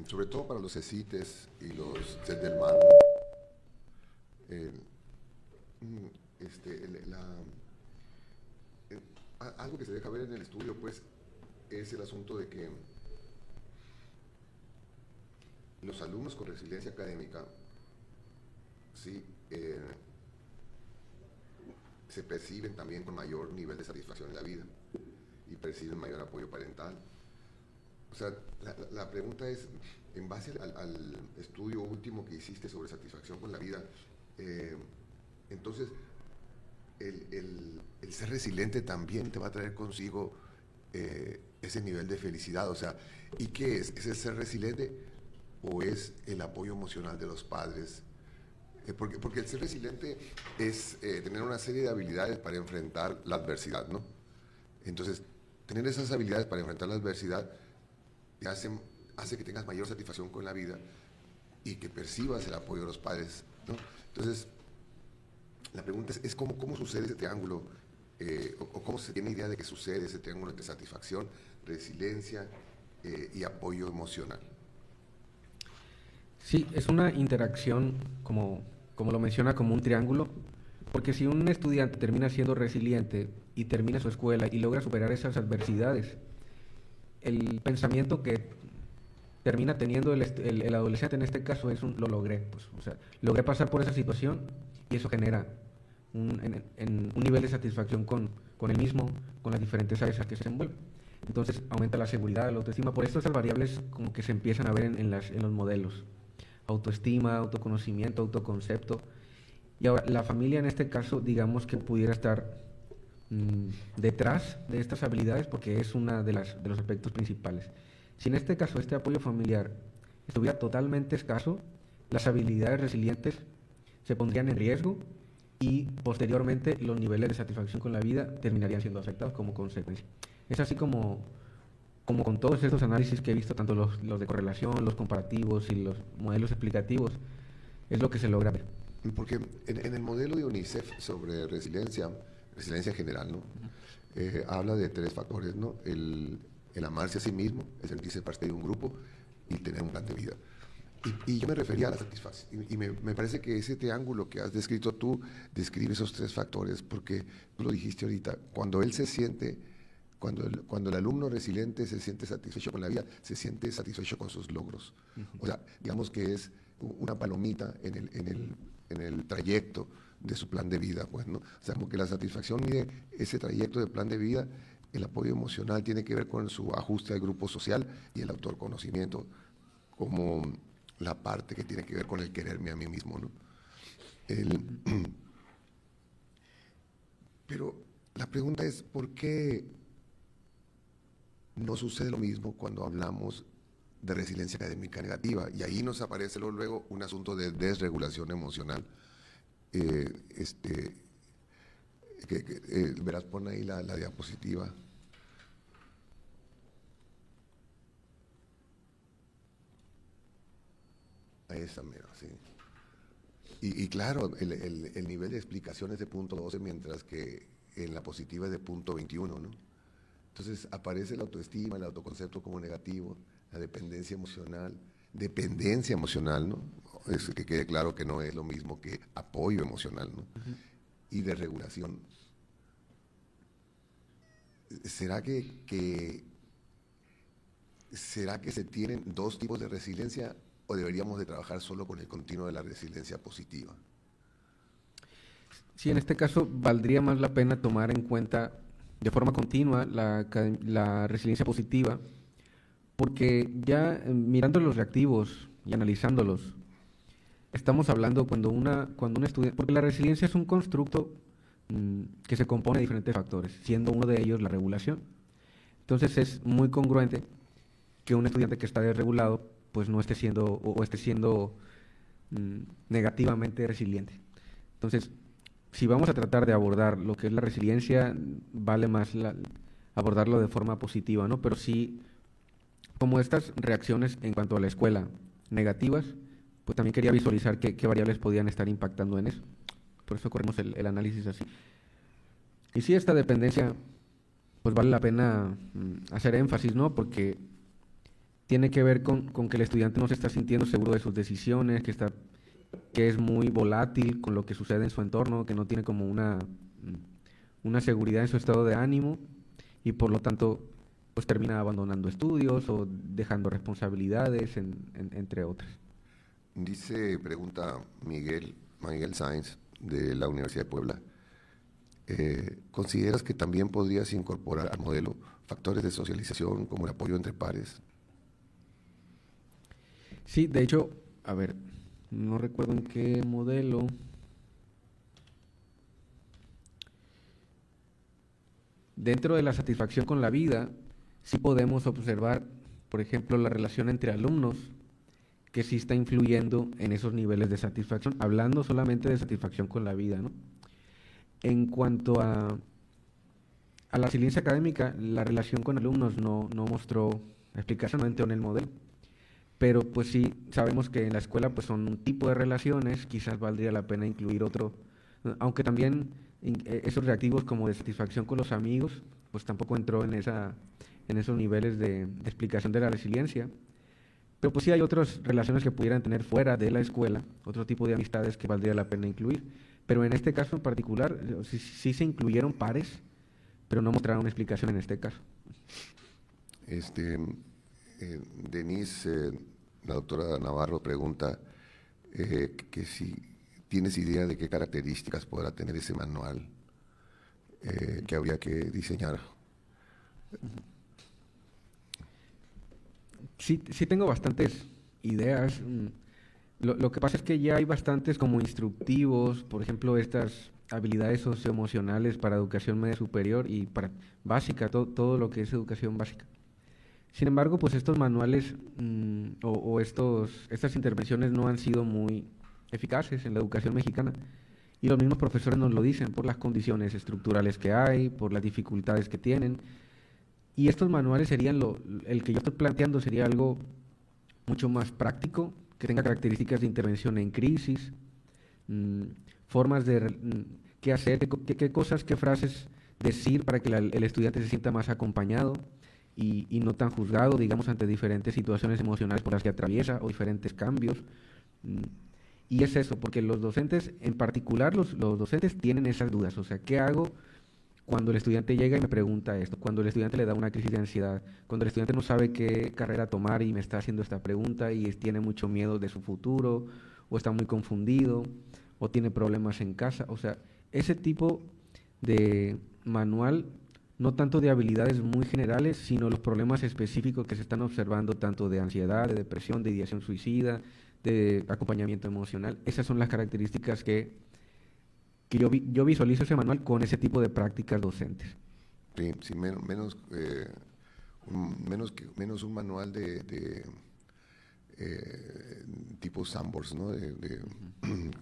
sobre todo para los CECITES y los CES del mar, eh, algo que se deja ver en el estudio, pues, es el asunto de que los alumnos con resiliencia académica, sí, se perciben también con mayor nivel de satisfacción en la vida y perciben mayor apoyo parental. O sea, la pregunta es, en base al estudio último que hiciste sobre satisfacción con la vida, entonces, el ser resiliente también te va a traer consigo ese nivel de felicidad. O sea, ¿y qué es? ¿Es el ser resiliente o es el apoyo emocional de los padres? Porque el ser resiliente es tener una serie de habilidades para enfrentar la adversidad, ¿no? Entonces, tener esas habilidades para enfrentar la adversidad te hace que tengas mayor satisfacción con la vida y que percibas el apoyo de los padres, ¿no? Entonces, la pregunta es cómo sucede ese triángulo, o cómo se tiene idea de que sucede ese triángulo entre satisfacción, resiliencia y apoyo emocional. Sí, es una interacción, como lo menciona, como un triángulo, porque si un estudiante termina siendo resiliente y termina su escuela y logra superar esas adversidades, el pensamiento que termina teniendo el adolescente en este caso es lo logré, pues, o sea, logré pasar por esa situación y eso genera un nivel de satisfacción con él mismo, con las diferentes áreas que se envuelven. Entonces aumenta la seguridad, la autoestima. Por eso esas variables como que se empiezan a ver en los modelos. Autoestima, autoconocimiento, autoconcepto. Y ahora, la familia en este caso, digamos que pudiera estar detrás de estas habilidades porque es una de los aspectos principales. Si en este caso este apoyo familiar estuviera totalmente escaso, las habilidades resilientes se pondrían en riesgo y posteriormente los niveles de satisfacción con la vida terminarían siendo afectados como consecuencia. Es así como con todos estos análisis que he visto, tanto los de correlación, los comparativos y los modelos explicativos, es lo que se logra ver. Porque en el modelo de UNICEF sobre resiliencia general, ¿no? Habla de 3 factores, ¿no? El amarse a sí mismo, el sentirse parte de un grupo y tener un plan de vida. Y yo me refería a la satisfacción. Y me parece que ese triángulo que has descrito tú describe esos 3 factores, porque tú lo dijiste ahorita, cuando él se siente, cuando el alumno resiliente se siente satisfecho con la vida, se siente satisfecho con sus logros. O sea, digamos que es una palomita en el trayecto de su plan de vida, pues, ¿no? O sea, como que la satisfacción mide ese trayecto de plan de vida. El apoyo emocional tiene que ver con su ajuste al grupo social y el autoconocimiento como la parte que tiene que ver con el quererme a mí mismo, ¿no? Pero la pregunta es, ¿por qué no sucede lo mismo cuando hablamos de resiliencia académica negativa? Y ahí nos aparece luego un asunto de desregulación emocional. Verás, pon ahí la diapositiva. Ahí está, mira, sí. Y claro, el nivel de explicación es de punto 12, mientras que en la positiva es de punto 21, ¿no? Entonces aparece la autoestima, el autoconcepto como negativo, la dependencia emocional, ¿no? Es que quede claro que no es lo mismo que apoyo emocional, ¿no? Y de regulación. ¿Será que se tienen 2 tipos de resiliencia o deberíamos de trabajar solo con el continuo de la resiliencia positiva? Sí, en este caso valdría más la pena tomar en cuenta de forma continua la resiliencia positiva, porque ya mirando los reactivos y analizándolos, estamos hablando cuando un estudiante, porque la resiliencia es un constructo que se compone de diferentes factores, siendo uno de ellos la regulación. Entonces es muy congruente que un estudiante que está desregulado pues no esté siendo o esté siendo negativamente resiliente. Entonces, si vamos a tratar de abordar lo que es la resiliencia, vale más abordarlo de forma positiva, ¿no? Pero sí, como estas reacciones en cuanto a la escuela negativas, pues también quería visualizar qué variables podían estar impactando en eso. Por eso corremos el análisis así. Y sí, esta dependencia, pues vale la pena hacer énfasis, ¿no? Porque tiene que ver con que el estudiante no se está sintiendo seguro de sus decisiones, que es muy volátil con lo que sucede en su entorno, que no tiene como una seguridad en su estado de ánimo y por lo tanto pues termina abandonando estudios o dejando responsabilidades, entre otras. Pregunta Miguel Sáenz de la Universidad de Puebla. ¿Consideras que también podrías incorporar al modelo factores de socialización como el apoyo entre pares? Sí, de hecho, a ver, no recuerdo en qué modelo. Dentro de la satisfacción con la vida, sí podemos observar, por ejemplo, la relación entre alumnos, que sí está influyendo en esos niveles de satisfacción, hablando solamente de satisfacción con la vida, ¿no? En cuanto a la resiliencia académica, la relación con alumnos no mostró explicación, no entró en el modelo. Pero pues sí, sabemos que en la escuela pues son un tipo de relaciones, quizás valdría la pena incluir otro, aunque también esos reactivos como de satisfacción con los amigos, pues tampoco entró en esos niveles de explicación de la resiliencia. Pero pues sí hay otras relaciones que pudieran tener fuera de la escuela, otro tipo de amistades que valdría la pena incluir. Pero en este caso en particular, sí se incluyeron pares, pero no mostraron explicación en este caso. Denise, la doctora Navarro pregunta que si tienes idea de qué características podrá tener ese manual que habría que diseñar. Sí tengo bastantes ideas. Lo que pasa es que ya hay bastantes como instructivos, por ejemplo, estas habilidades socioemocionales para educación media superior y para básica, todo lo que es educación básica. Sin embargo, pues estos manuales estas intervenciones no han sido muy eficaces en la educación mexicana. Y los mismos profesores nos lo dicen por las condiciones estructurales que hay, por las dificultades que tienen. Y estos manuales serían el que yo estoy planteando sería algo mucho más práctico, que tenga características de intervención en crisis, formas de qué hacer, qué cosas, qué frases decir para que el estudiante se sienta más acompañado y no tan juzgado, digamos, ante diferentes situaciones emocionales por las que atraviesa o diferentes cambios. Y es eso, porque los docentes, en particular los docentes tienen esas dudas, o sea, ¿qué hago cuando el estudiante llega y me pregunta esto? Cuando el estudiante le da una crisis de ansiedad, cuando el estudiante no sabe qué carrera tomar y me está haciendo esta pregunta y tiene mucho miedo de su futuro, o está muy confundido, o tiene problemas en casa, o sea, ese tipo de manual, no tanto de habilidades muy generales, sino los problemas específicos que se están observando, tanto de ansiedad, de depresión, de ideación suicida, de acompañamiento emocional. Esas son las características que yo visualizo ese manual con ese tipo de prácticas docentes. Sí, menos un manual de tipo Sandbox, ¿no? De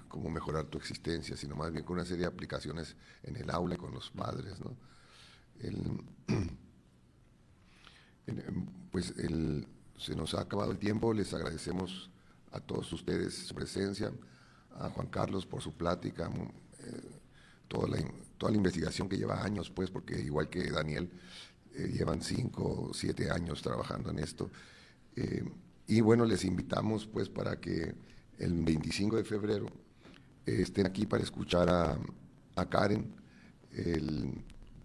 cómo mejorar tu existencia, sino más bien con una serie de aplicaciones en el aula con los padres, ¿no? Se nos ha acabado el tiempo. Les agradecemos a todos ustedes su presencia, a Juan Carlos por su plática, toda la investigación que lleva años, pues, porque igual que Daniel, llevan 5 o 7 años trabajando en esto. Y bueno, les invitamos pues para que el 25 de febrero estén aquí para escuchar a Karen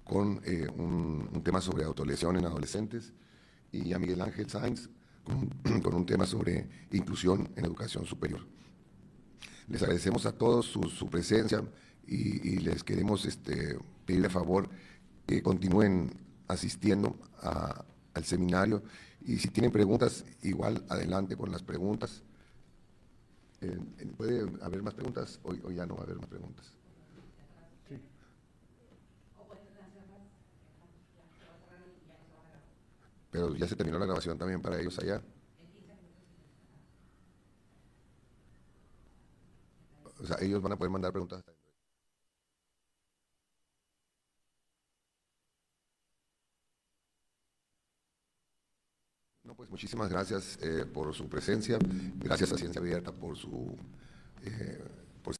con un tema sobre autolesión en adolescentes, y a Miguel Ángel Sáenz con un tema sobre inclusión en educación superior. Les agradecemos a todos su presencia y les queremos pedir de favor que continúen asistiendo al seminario, y si tienen preguntas, igual adelante con las preguntas. ¿Puede haber más preguntas o ya no va a haber más preguntas? Sí. Pero ya se terminó la grabación también para ellos allá. O sea, ellos van a poder mandar preguntas. No, pues muchísimas gracias por su presencia. Gracias a Ciencia Abierta por su